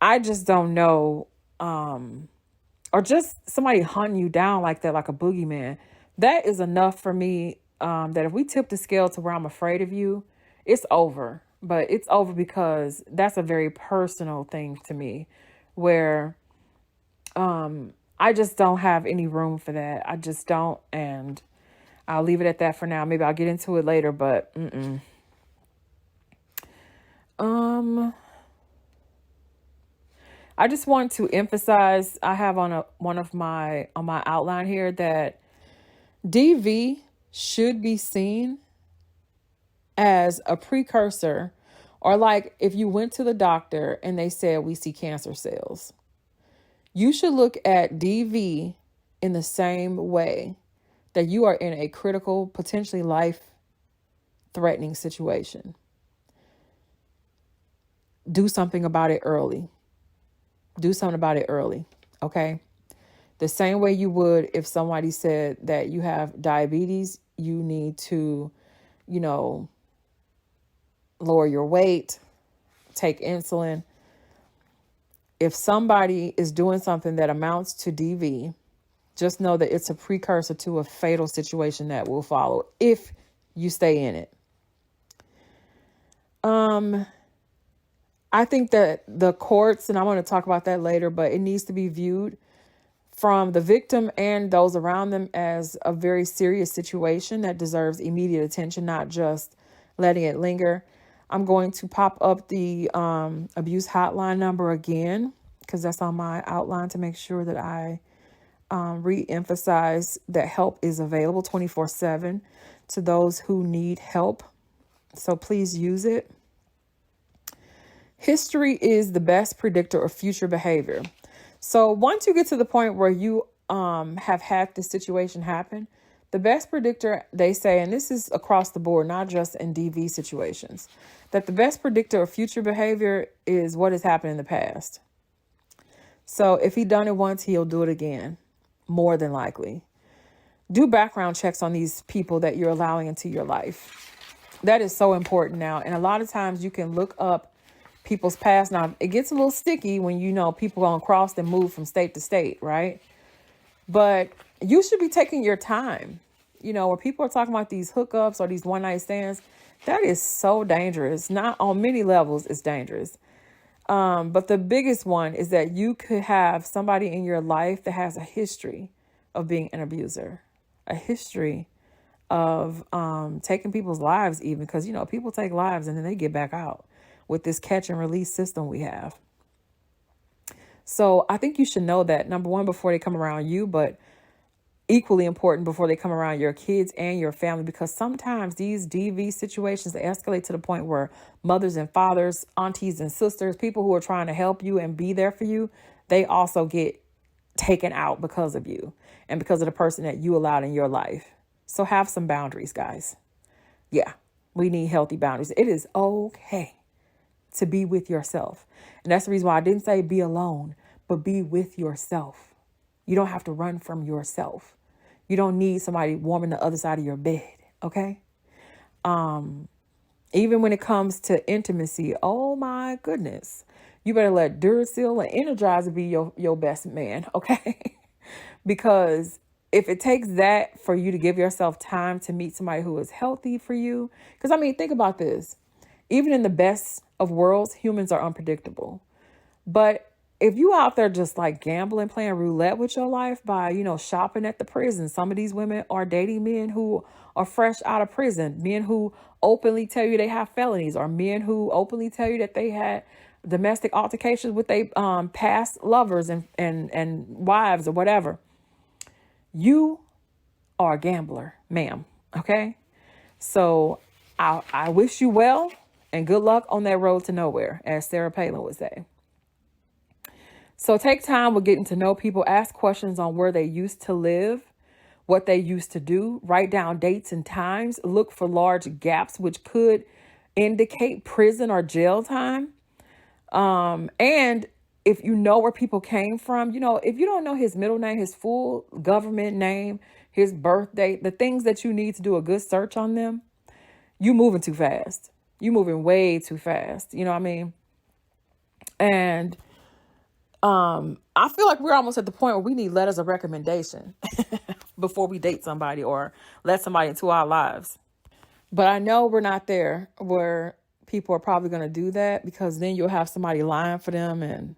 I just don't know. Or just somebody hunting you down like that, like a boogeyman. That is enough for me. That if we tip the scale to where I'm afraid of you, it's over. But it's over because that's a very personal thing to me, where, I just don't have any room for that. I just don't. And I'll leave it at that for now. Maybe I'll get into it later, but I just want to emphasize, I have on my outline here that DV should be seen as a precursor, or like if you went to the doctor and they said, we see cancer cells. You should look at DV in the same way that you are in a critical, potentially life-threatening situation. Do something about it early. Do something about it early, okay? The same way you would if somebody said that you have diabetes, you need to, lower your weight, take insulin. If somebody is doing something that amounts to DV, just know that it's a precursor to a fatal situation that will follow if you stay in it. I think that the courts, and I'm going to talk about that later, but it needs to be viewed from the victim and those around them as a very serious situation that deserves immediate attention, not just letting it linger. I'm going to pop up the abuse hotline number again, because that's on my outline, to make sure that I re-emphasize that help is available 24/7 to those who need help. So please use it. History is the best predictor of future behavior. So once you get to the point where you have had this situation happen, the best predictor, they say, and this is across the board, not just in DV situations, that the best predictor of future behavior is what has happened in the past. So if he done it once, he'll do it again, more than likely. Do background checks on these people that you're allowing into your life. That is so important now. And a lot of times you can look up people's past. Now, it gets a little sticky when people gonna cross and move from state to state, right? But you should be taking your time. Where people are talking about these hookups or these one night stands, that is so dangerous. Not on many levels, it's dangerous. But the biggest one is that you could have somebody in your life that has a history of being an abuser, a history of taking people's lives, even because, people take lives and then they get back out with this catch and release system we have. So I think you should know that, number one, before they come around you, but equally important, before they come around your kids and your family, because sometimes these DV situations, they escalate to the point where mothers and fathers, aunties and sisters, people who are trying to help you and be there for you, they also get taken out because of you and because of the person that you allowed in your life. So have some boundaries, guys. Yeah, we need healthy boundaries. It is okay to be with yourself. And that's the reason why I didn't say be alone, but be with yourself. You don't have to run from yourself. You don't need somebody warming the other side of your bed. Okay. Even when it comes to intimacy, oh my goodness, you better let Duracell and Energizer be your best man. Okay. Because if it takes that for you to give yourself time to meet somebody who is healthy for you, because I mean, think about this. Even in the best of worlds, humans are unpredictable. But if you out there just like gambling, playing roulette with your life by, shopping at the prison, some of these women are dating men who are fresh out of prison, men who openly tell you they have felonies, or men who openly tell you that they had domestic altercations with their past lovers and wives or whatever. You are a gambler, ma'am. Okay. So I wish you well and good luck on that road to nowhere, as Sarah Palin would say. So take time with getting to know people. Ask questions on where they used to live, what they used to do. Write down dates and times. Look for large gaps, which could indicate prison or jail time. And if you know where people came from, if you don't know his middle name, his full government name, his birth date, the things that you need to do a good search on them, you moving too fast. You moving way too fast. You know what I mean? And I feel like we're almost at the point where we need letters of recommendation before we date somebody or let somebody into our lives. But I know we're not there where people are probably going to do that, because then you'll have somebody lying for them and,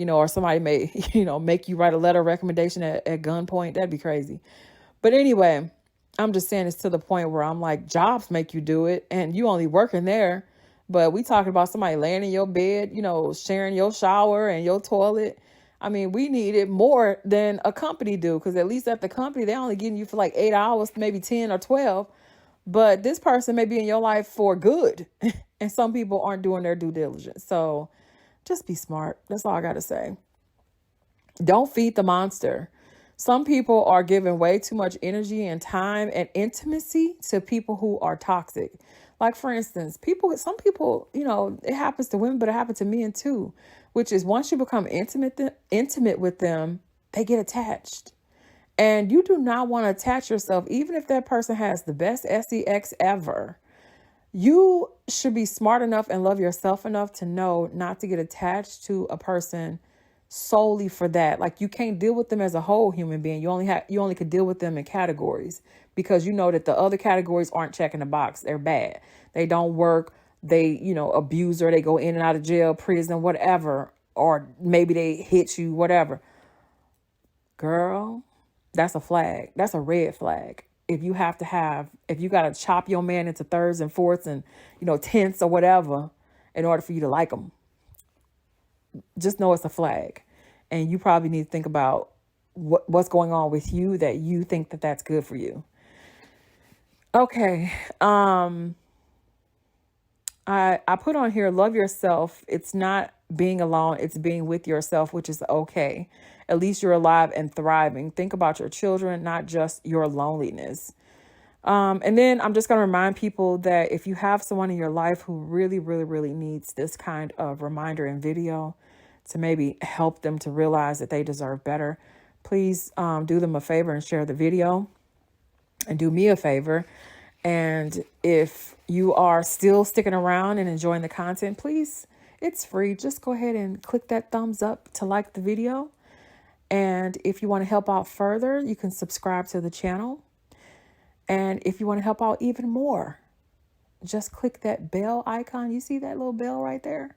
or somebody may, make you write a letter of recommendation at gunpoint. That'd be crazy. But anyway, I'm just saying it's to the point where I'm like, jobs make you do it and you only working there. But we talking about somebody laying in your bed, sharing your shower and your toilet. I mean, we need it more than a company do, because at least at the company, they're only getting you for like 8 hours, maybe 10 or 12. But this person may be in your life for good. And some people aren't doing their due diligence. So just be smart. That's all I got to say. Don't feed the monster. Some people are giving way too much energy and time and intimacy to people who are toxic. Like, for instance, some people, it happens to women, but it happens to men too, which is once you become intimate with them, they get attached. And you do not want to attach yourself, even if that person has the best sex ever. You should be smart enough and love yourself enough to know not to get attached to a person solely for that. Like, you can't deal with them as a whole human being. You only could deal with them in categories, because you know that the other categories aren't checking the box. They're bad. They don't work. They, abuse her. They go in and out of jail, prison, whatever. Or maybe they hit you, whatever. Girl, that's a flag. That's a red flag. If you got to chop your man into thirds and fourths and, tenths or whatever in order for you to like him, just know it's a flag. And you probably need to think about what's going on with you that you think that that's good for you. Okay. I put on here, love yourself. It's not being alone. It's being with yourself, which is okay. At least you're alive and thriving. Think about your children, not just your loneliness. And then I'm just going to remind people that if you have someone in your life who really, really, really needs this kind of reminder and video to maybe help them to realize that they deserve better, please do them a favor and share the video, and do me a favor. And if you are still sticking around and enjoying the content, please, it's free. Just go ahead and click that thumbs up to like the video. And if you want to help out further, you can subscribe to the channel. And if you want to help out even more, just click that bell icon. You see that little bell right there?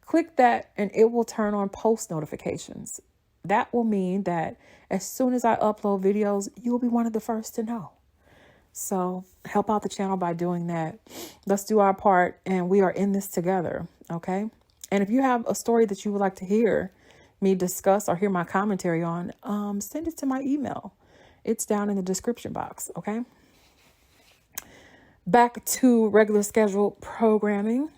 Click that and it will turn on post notifications. That will mean that as soon as I upload videos, you'll be one of the first to know. So help out the channel by doing that. Let's do our part, and we are in this together. Okay. And if you have a story that you would like to hear me discuss or hear my commentary on, send it to my email. It's down in the description box. Okay. Back to regular scheduled programming.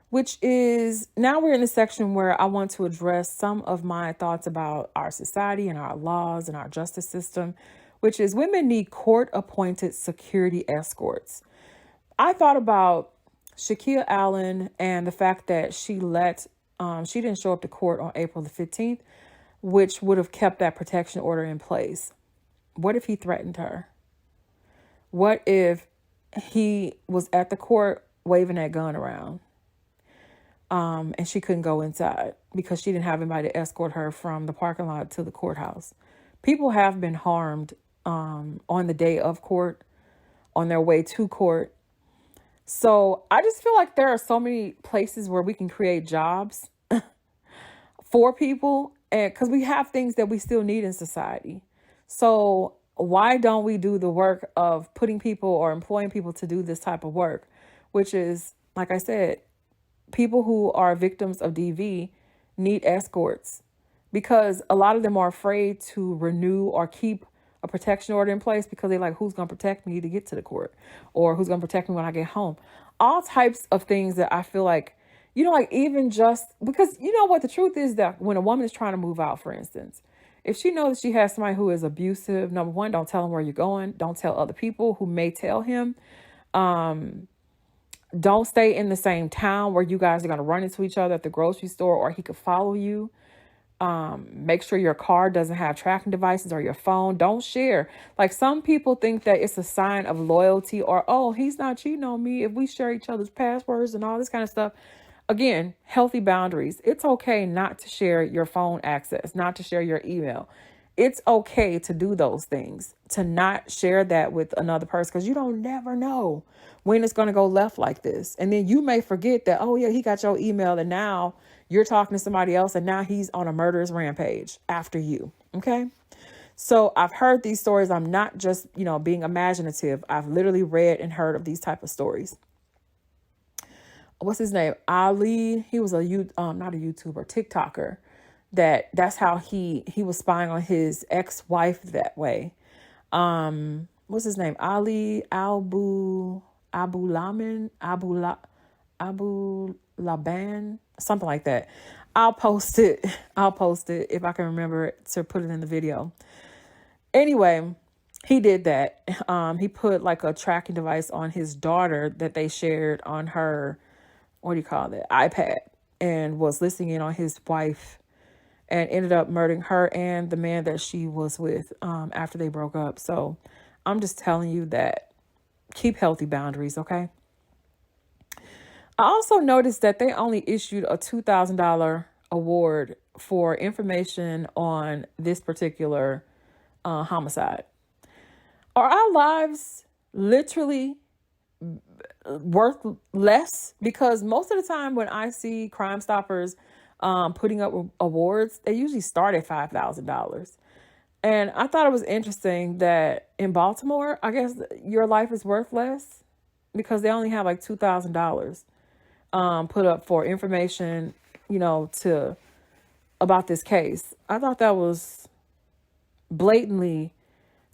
which is now we're in the section where I want to address some of my thoughts about our society and our laws and our justice system, which is women need court-appointed security escorts. I thought about Shakeia Allen and the fact that she didn't show up to court on April the 15th, which would have kept that protection order in place. What if he threatened her? What if he was at the court waving that gun around? And she couldn't go inside because she didn't have anybody to escort her from the parking lot to the courthouse. People have been harmed on the day of court, on their way to court. So I just feel like there are so many places where we can create jobs for people, and because we have things that we still need in society. So why don't we do the work of putting people or employing people to do this type of work, which is, like I said, people who are victims of DV need escorts, because a lot of them are afraid to renew or keep a protection order in place because they're like, who's going to protect me to get to the court, or who's going to protect me when I get home? All types of things that I feel like, like even just because, what the truth is, that when a woman is trying to move out, for instance, if she knows she has somebody who is abusive, number one, don't tell him where you're going. Don't tell other people who may tell him. Don't stay in the same town where you guys are going to run into each other at the grocery store, or he could follow you. Make sure your car doesn't have tracking devices, or your phone. Don't share. Like, some people think that it's a sign of loyalty, or, oh, he's not cheating on me if we share each other's passwords and all this kind of stuff. Again, healthy boundaries. It's okay not to share your phone access, not to share your email. It's okay to do those things, to not share that with another person, because you don't never know when it's going to go left like this. And then you may forget that, oh yeah, he got your email, and now you're talking to somebody else, and now he's on a murderous rampage after you. Okay. So I've heard these stories. I'm not just, being imaginative. I've literally read and heard of these type of stories. What's his name? Ali. He was not a YouTuber, TikToker. That's how he was spying on his ex-wife that way. What's his name? Ali Abu Laban, something like that. I'll post it if I can remember it to put it in the video. Anyway, he did that. He put like a tracking device on his daughter that they shared on her, iPad, and was listening in on his wife, and ended up murdering her and the man that she was with after they broke up. So I'm just telling you that keep healthy boundaries, okay? I also noticed that they only issued a $2,000 award for information on this particular homicide. Are our lives literally worth less? Because most of the time when I see Crime Stoppers putting up awards, they usually start at $5,000. And I thought it was interesting that in Baltimore, I guess your life is worth less because they only have like $2,000 put up for information, about this case. I thought that was blatantly,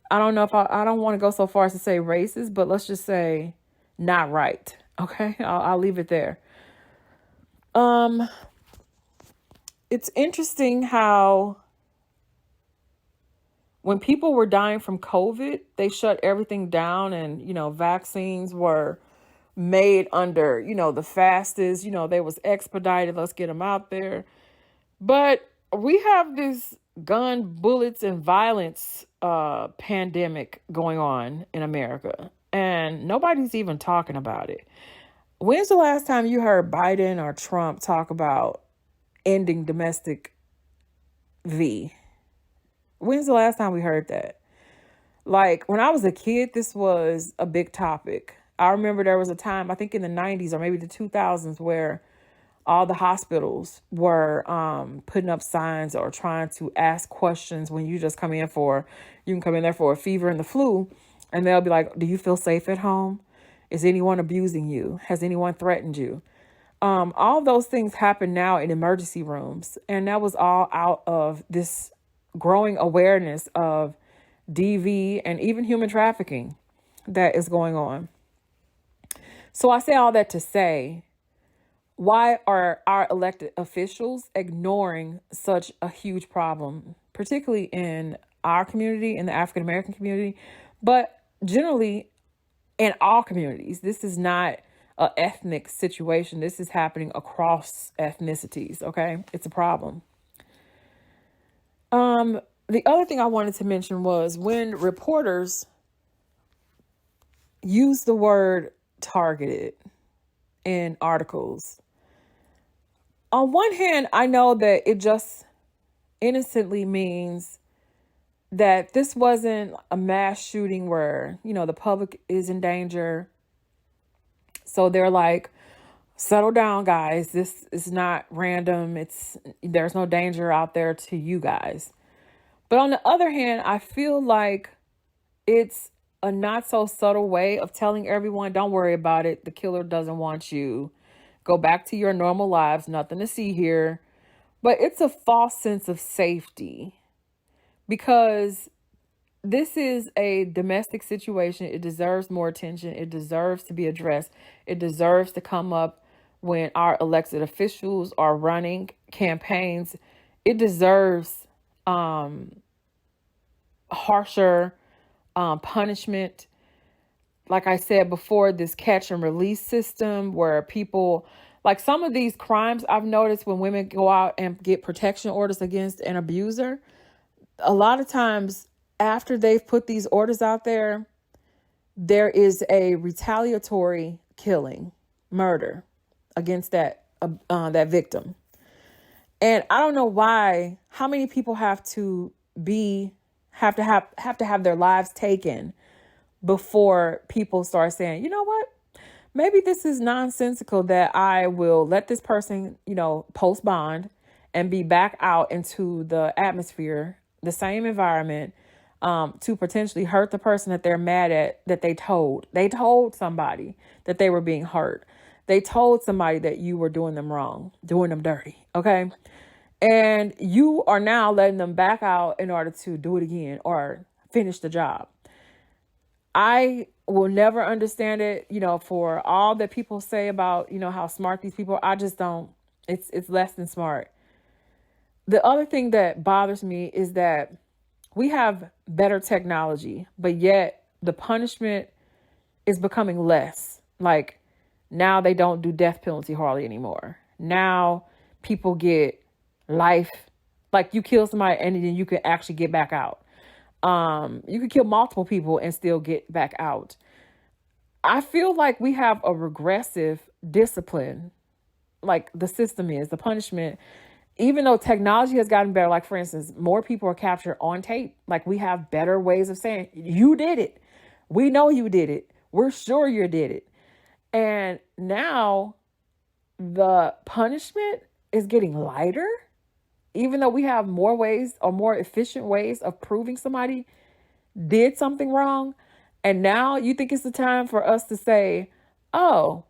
I don't know if I don't want to go so far as to say racist, but let's just say not right. Okay. I'll leave it there. It's interesting how when people were dying from COVID, they shut everything down, and, vaccines were made under, the fastest, they was expedited. Let's get them out there. But we have this gun, bullets, and violence pandemic going on in America, and nobody's even talking about it. When's the last time you heard Biden or Trump talk about ending domestic V? When's the last time we heard that? Like, when I was a kid, this was a big topic. I remember there was a time, I think in the 90s or maybe the 2000s, where all the hospitals were putting up signs or trying to ask questions when you just come in you can come in there for a fever and the flu, and they'll be like, do you feel safe at home? Is anyone abusing you? Has anyone threatened you? All those things happen now in emergency rooms. And that was all out of this growing awareness of DV and even human trafficking that is going on. So I say all that to say, why are our elected officials ignoring such a huge problem, particularly in our community, in the African American community, but generally in all communities? This is not an ethnic situation. This is happening across ethnicities. Okay, it's a problem. The other thing I wanted to mention was when reporters use the word targeted in articles. On one hand, I know that it just innocently means that this wasn't a mass shooting where, the public is in danger. So they're like, settle down, guys. This is not random. There's no danger out there to you guys. But on the other hand, I feel like it's a not so subtle way of telling everyone, don't worry about it. The killer doesn't want you. Go back to your normal lives. Nothing to see here. But it's a false sense of safety because this is a domestic situation. It deserves more attention. It deserves to be addressed. It deserves to come up when our elected officials are running campaigns. It deserves harsher punishment. Like I said before, this catch and release system where people, like some of these crimes I've noticed when women go out and get protection orders against an abuser, a lot of times after they've put these orders out there, there is a retaliatory killing, murder against that victim. And I don't know how many people have to have their lives taken before people start saying, you know what, maybe this is nonsensical that I will let this person, post bond and be back out into the atmosphere, the same environment, to potentially hurt the person that they're mad at, that they told somebody that they were being hurt. They told somebody that you were doing them wrong, doing them dirty. Okay. And you are now letting them back out in order to do it again or finish the job. I will never understand it, for all that people say about, how smart these people are. I just don't. It's less than smart. The other thing that bothers me is that we have better technology, but yet the punishment is becoming less. Like now they don't do death penalty hardly anymore. Now people get life, like you kill somebody and then you can actually get back out. You can kill multiple people and still get back out. I feel like we have a regressive discipline, like the system is, the punishment, even though technology has gotten better. Like, for instance, more people are captured on tape. Like, we have better ways of saying, you did it. We know you did it. We're sure you did it. And now the punishment is getting lighter, even though we have more ways or more efficient ways of proving somebody did something wrong. And now you think it's the time for us to say, oh,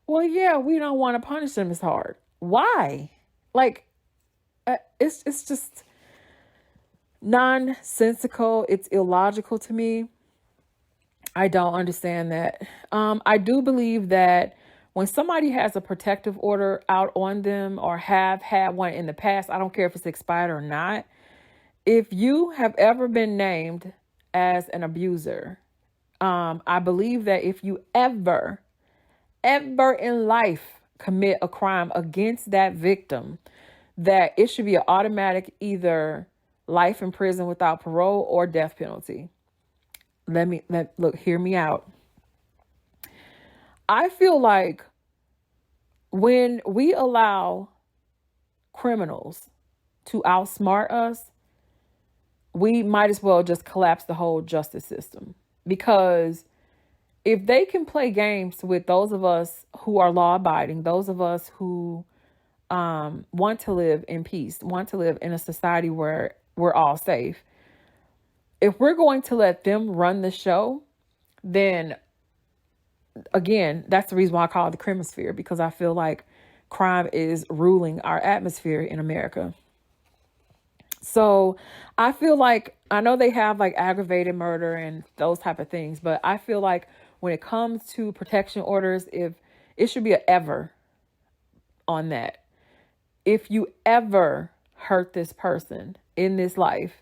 well, yeah, we don't want to punish them as hard. Why? Like, it's just nonsensical. It's illogical to me. I don't understand that. I do believe that when somebody has a protective order out on them or have had one in the past, I don't care if it's expired or not. If you have ever been named as an abuser, I believe that if you ever in life commit a crime against that victim, that it should be an automatic either life in prison without parole or death penalty. Hear me out. I feel like when we allow criminals to outsmart us, we might as well just collapse the whole justice system. Because if they can play games with those of us who are law-abiding, those of us who want to live in peace, want to live in a society where we're all safe, if we're going to let them run the show, then again, that's the reason why I call it the Crimisphere, because I feel like crime is ruling our atmosphere in America. So I feel like, I know they have like aggravated murder and those type of things, but I feel like when it comes to protection orders, if it should be on that. If you ever hurt this person in this life,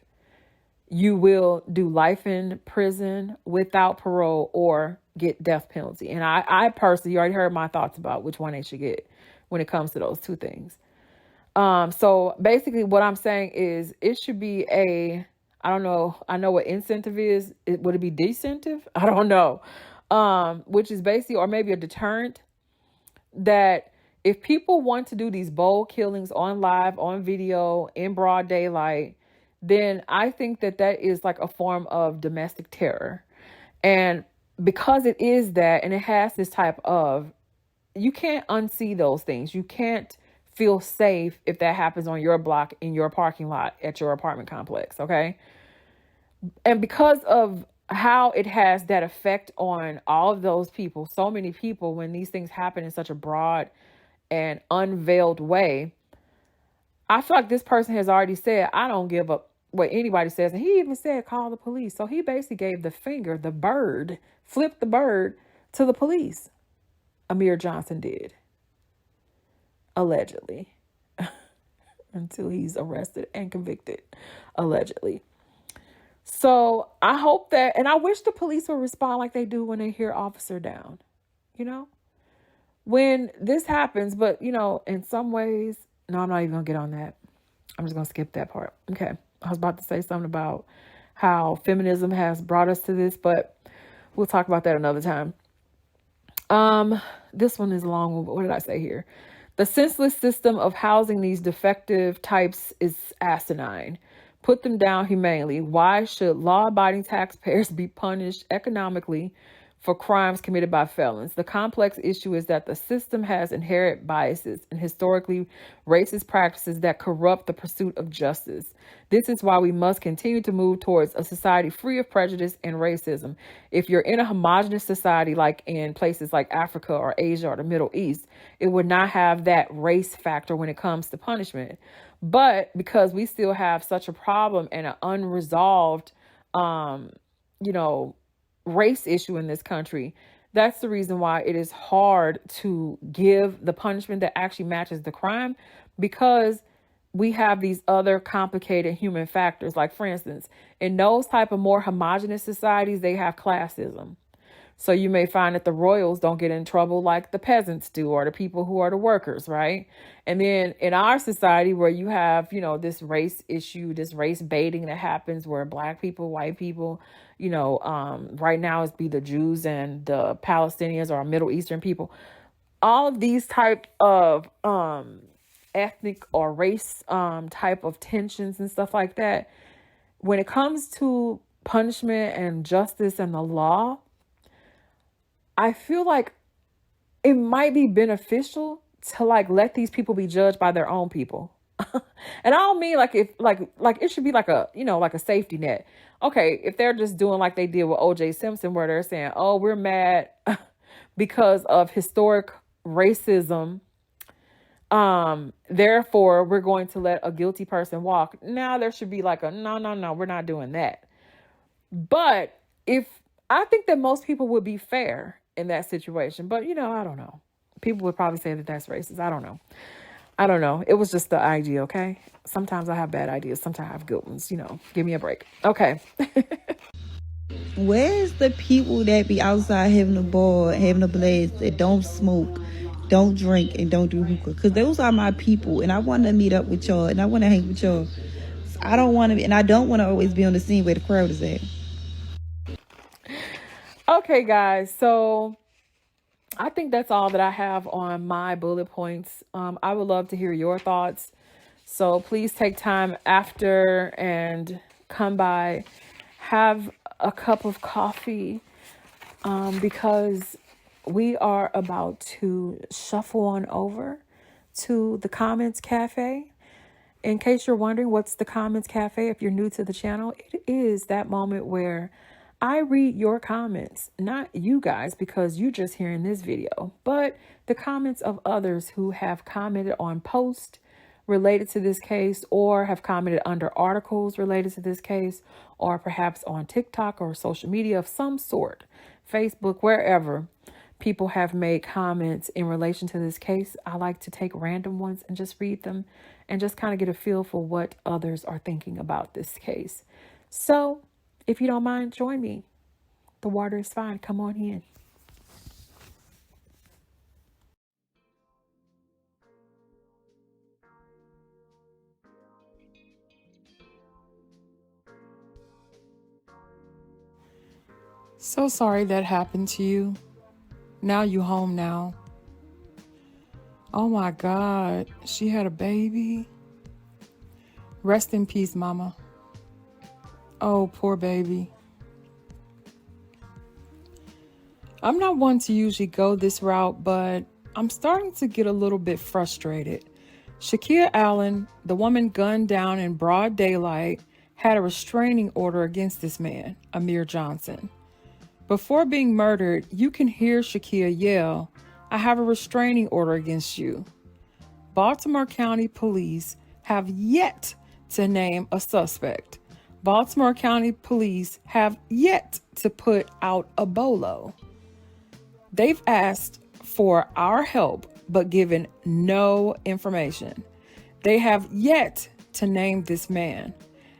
you will do life in prison without parole or get death penalty. And I personally, you already heard my thoughts about which one they should get when it comes to those two things. So basically what I'm saying is it should be I don't know. I know what incentive is. Would it be decentive? I don't know. Which is basically, or maybe a deterrent, that if people want to do these bold killings on live, on video, in broad daylight, then I think that is like a form of domestic terror. And because it is that, and it has this type of, you can't unsee those things. You can't feel safe if that happens on your block, in your parking lot, at your apartment complex, okay? And because of how it has that effect on all of those people, so many people, when these things happen in such a broad and unveiled way, I feel like this person has already said, I don't give up what anybody says. And he even said, call the police. So he basically gave the finger, the bird, flipped the bird to the police. Amir Johnson did. Allegedly. Until he's arrested and convicted. Allegedly. So I hope that, and I wish the police will respond like they do when they hear officer down, you know, when this happens. But, you know, in some ways, no, I'm not even gonna get on that. I'm just gonna skip that part. Okay. I was about to say something about how feminism has brought us to this, but we'll talk about that another time. This one is a long one, but what did I say here? The senseless system of housing these defective types is asinine. Put them down humanely. Why should law-abiding taxpayers be punished economically for crimes committed by felons? The complex issue is that the system has inherent biases and historically racist practices that corrupt the pursuit of justice. This is why we must continue to move towards a society free of prejudice and racism. If you're in a homogenous society like in places like Africa or Asia or the Middle East, it would not have that race factor when it comes to punishment. But because we still have such a problem and an unresolved, race issue in this country, that's the reason why it is hard to give the punishment that actually matches the crime, because we have these other complicated human factors. Like, for instance, in those type of more homogenous societies, they have classism. So you may find that the royals don't get in trouble like the peasants do, or the people who are the workers, right? And then in our society where you have, this race issue, this race baiting that happens where black people, white people, right now it's be the Jews and the Palestinians or Middle Eastern people. All of these type of ethnic or race type of tensions and stuff like that, when it comes to punishment and justice and the law, I feel like it might be beneficial to let these people be judged by their own people. And I don't mean like it should be like a, like a safety net. Okay, if they're just doing like they did with O.J. Simpson, where they're saying, oh, we're mad because of historic racism, therefore we're going to let a guilty person walk. Now there should be like a no, we're not doing that. But I think that most people would be fair in that situation. But, I don't know. People would probably say that that's racist. I don't know. It was just the idea, okay? Sometimes I have bad ideas. Sometimes I have good ones. Give me a break. Okay. Where's the people that be outside having a ball, having a blast, that don't smoke, don't drink, and don't do hookah? Because those are my people, and I want to meet up with y'all, and I want to hang with y'all. So I don't want to, and I don't want to always be on the scene where the crowd is at. Okay, guys, so I think that's all that I have on my bullet points. I would love to hear your thoughts. So please take time after and come by, have a cup of coffee, because we are about to shuffle on over to the Comments Cafe. In case you're wondering what's the Comments Cafe, if you're new to the channel, it is that moment where I read your comments, not you guys, because you're just hearing this video, but the comments of others who have commented on posts related to this case, or have commented under articles related to this case, or perhaps on TikTok or social media of some sort, Facebook, wherever. people have made comments in relation to this case. I like to take random ones and just read them and just kind of get a feel for what others are thinking about this case. So if you don't mind, join me. The water is fine. Come on in. So sorry that happened to you. Now you home now. Oh my God, she had a baby. Rest in peace, mama. Oh, poor baby. I'm not one to usually go this route, but I'm starting to get a little bit frustrated. Shakeia Allen, the woman gunned down in broad daylight, had a restraining order against this man, Amir Johnson. Before being murdered, you can hear Shakeia yell, "I have a restraining order against you." Baltimore County Police have yet to name a suspect. Baltimore County Police have yet to put out a bolo. They've asked for our help, but given no information. They have yet to name this man.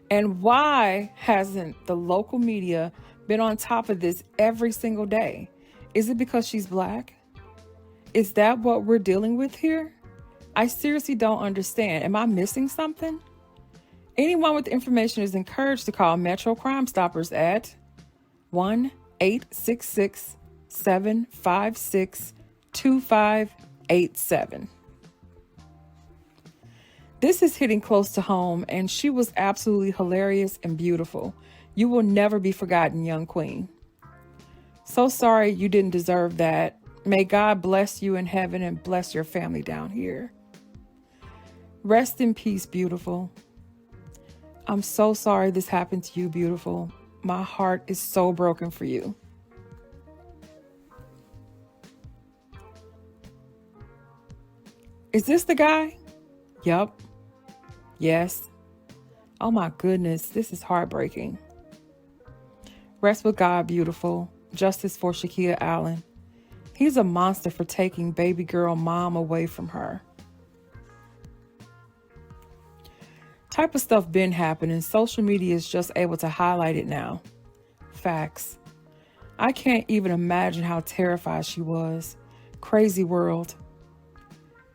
And why hasn't the local media been on top of this every single day? Is it because she's black? Is that what we're dealing with here? I seriously don't understand. Am I missing something? Anyone with information is encouraged to call Metro Crime Stoppers at 1-866-756-2587. This is hitting close to home, and she was absolutely hilarious and beautiful. You will never be forgotten, young queen. So sorry you didn't deserve that. May God bless you in heaven and bless your family down here. Rest in peace, beautiful. I'm so sorry this happened to you, beautiful. My heart is so broken for you. Is this the guy? Yup. Yes. Oh my goodness, this is heartbreaking. Rest with God, beautiful. Justice for Shakeia Allen. He's a monster for taking baby girl mom away from her. Type of stuff been happening. Social media is just able to highlight it now. Facts. I can't even imagine how terrified she was. Crazy world.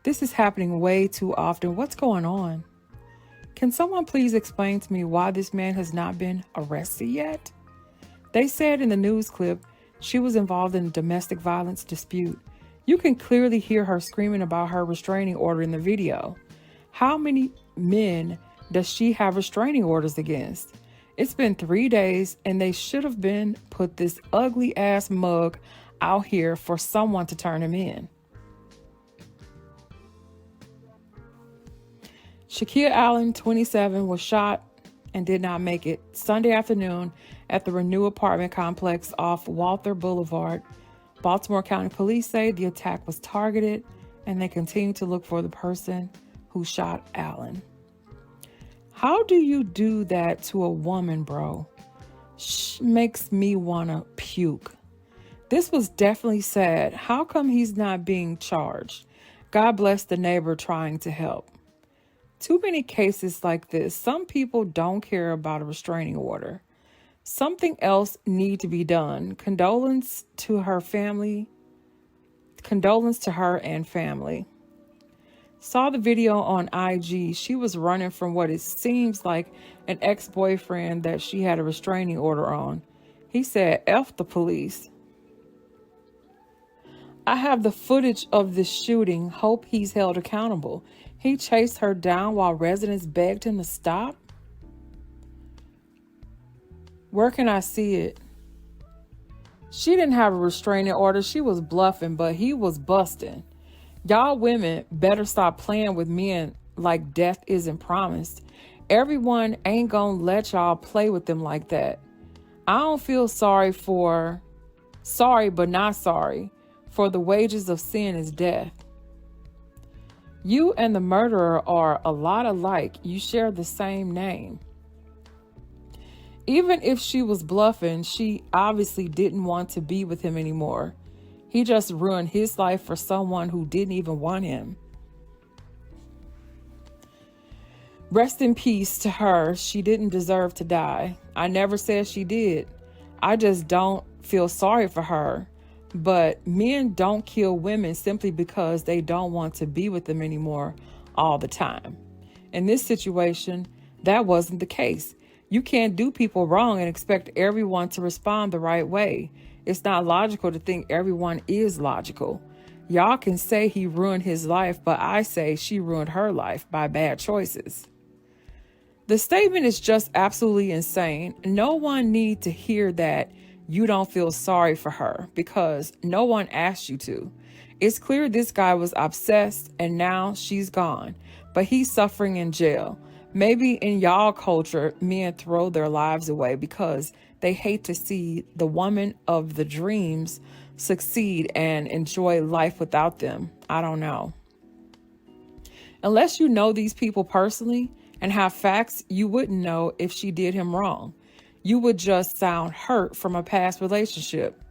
This is happening way too often. What's going on? Can someone please explain to me why this man has not been arrested yet? They said in the news clip she was involved in a domestic violence dispute. You can clearly hear her screaming about her restraining order in the video. How many men does she have restraining orders against? It's been 3 days and they should have been put this ugly ass mug out here for someone to turn him in. Shakeia Allen, 27, was shot and did not make it Sunday afternoon at the Renew apartment complex off Walther Boulevard. Baltimore County Police say the attack was targeted and they continue to look for the person who shot Allen. How do you do that to a woman, bro? Makes me want to puke. This was definitely sad. How come he's not being charged? God bless the neighbor trying to help. Too many cases like this. Some people don't care about a restraining order. Something else need to be done. Condolence to her family. Condolence to her and family. Saw the video on IG. She was running from what it seems like an ex-boyfriend that she had a restraining order on. He said, F the police. I have the footage of this shooting. Hope he's held accountable. He chased her down while residents begged him to stop. Where can I see it? She didn't have a restraining order. She was bluffing, but he was busting. Y'all women better stop playing with men like death isn't promised. Everyone ain't gonna let y'all play with them like that. I don't feel sorry but not sorry, for the wages of sin is death. You and the murderer are a lot alike. You share the same name. Even if she was bluffing, she obviously didn't want to be with him anymore. He just ruined his life for someone who didn't even want him. Rest in peace to her. She didn't deserve to die. I never said she did. I just don't feel sorry for her. But men don't kill women simply because they don't want to be with them anymore all the time. In this situation, that wasn't the case. You can't do people wrong and expect everyone to respond the right way. It's not logical to think everyone is logical. Y'all can say he ruined his life, but I say she ruined her life by bad choices. The statement is just absolutely insane. No one needs to hear that you don't feel sorry for her because no one asked you to. It's clear this guy was obsessed and now she's gone, but he's suffering in jail. Maybe in y'all culture, men throw their lives away because they hate to see the woman of the dreams succeed and enjoy life without them. I don't know. Unless you know these people personally and have facts, you wouldn't know if she did him wrong. You would just sound hurt from a past relationship.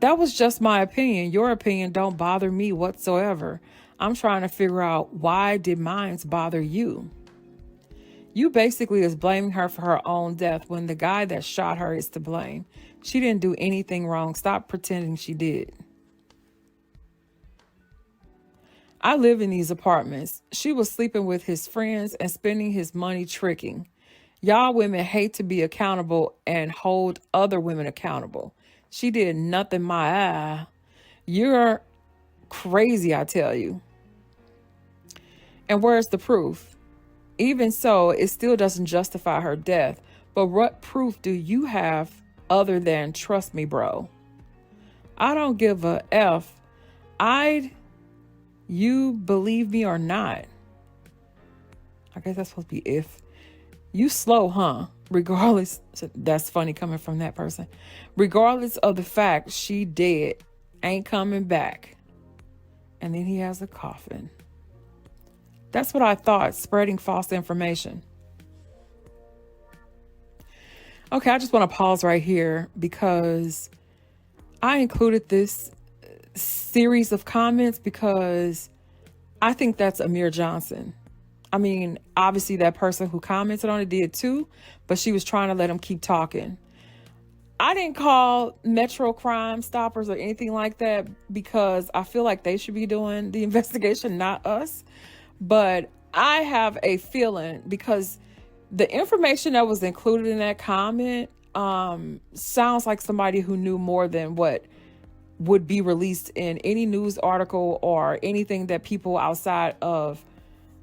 That was just my opinion. Your opinion don't bother me whatsoever. I'm trying to figure out, why did mine bother you? You basically is blaming her for her own death when the guy that shot her is to blame. She didn't do anything wrong. Stop pretending she did. I live in these apartments. She was sleeping with his friends and spending his money tricking. Y'all women hate to be accountable and hold other women accountable. She did nothing, my eye. You're crazy, I tell you. And where's the proof? Even so, it still doesn't justify her death. But what proof do you have other than trust me, bro? I don't give a F. You believe me or not? I guess that's supposed to be if. You slow, huh? Regardless, that's funny coming from that person. Regardless of the fact she dead, ain't coming back. And then he has a coffin. That's what I thought, spreading false information. Okay, I just want to pause right here because I included this series of comments because I think that's Amir Johnson. I mean, obviously that person who commented on it did too, but she was trying to let him keep talking. I didn't call Metro Crime Stoppers or anything like that because I feel like they should be doing the investigation, not us. But I have a feeling because the information that was included in that comment sounds like somebody who knew more than what would be released in any news article or anything that people outside of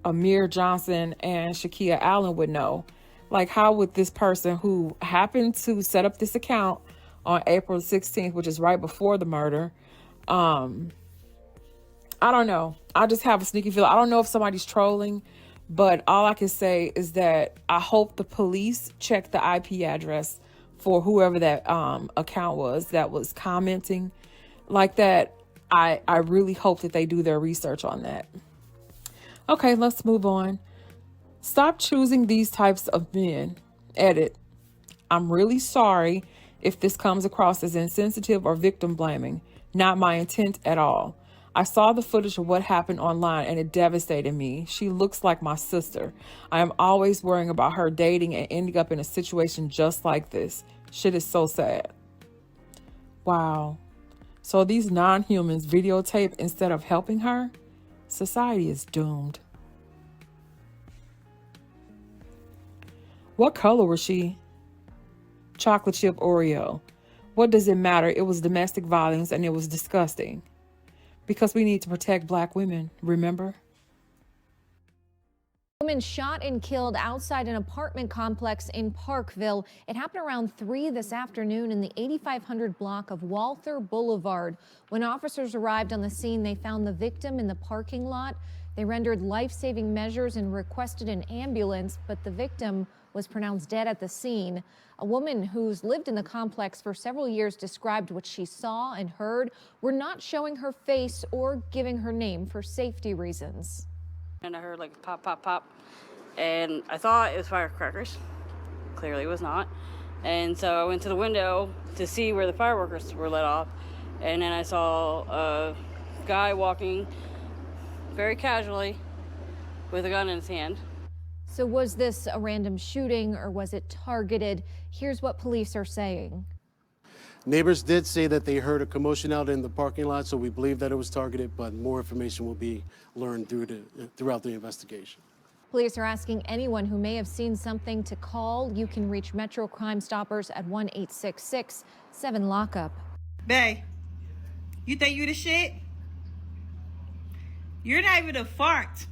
Amir Johnson and Shakeia Allen would know. Like, how would this person who happened to set up this account on April 16th, which is right before the murder, I don't know. I just have a sneaky feeling. I don't know if somebody's trolling, but all I can say is that I hope the police check the IP address for whoever that account was that was commenting like that. I really hope that they do their research on that. Okay, let's move on. Stop choosing these types of men. Edit. I'm really sorry if this comes across as insensitive or victim blaming. Not my intent at all. I saw the footage of what happened online and it devastated me. She looks like my sister. I am always worrying about her dating and ending up in a situation just like this. Shit is so sad. Wow. So these non-humans videotape instead of helping her? Society is doomed. What color was she? Chocolate chip Oreo. What does it matter? It was domestic violence and it was disgusting. Because we need to protect Black women, remember? Woman shot and killed outside an apartment complex in Parkville. It happened around 3 this afternoon in the 8500 block of Walther Boulevard. When officers arrived on the scene, they found the victim in the parking lot. They rendered life-saving measures and requested an ambulance, but the victim was pronounced dead at the scene. A woman who's lived in the complex for several years described what she saw and heard. We're not showing her face or giving her name for safety reasons. And I heard like pop, pop, pop, and I thought it was firecrackers. Clearly it was not. And so I went to the window to see where the fireworkers were let off, And then I saw a guy walking very casually with a gun in his hand. So was this a random shooting or was it targeted? Here's what police are saying. Neighbors did say that they heard a commotion out in the parking lot, so we believe that it was targeted, but more information will be learned throughout the investigation. Police are asking anyone who may have seen something to call. You can reach Metro Crime Stoppers at 1-866-7-LOCK-UP. Bae, you think you the shit? You're not even a fart.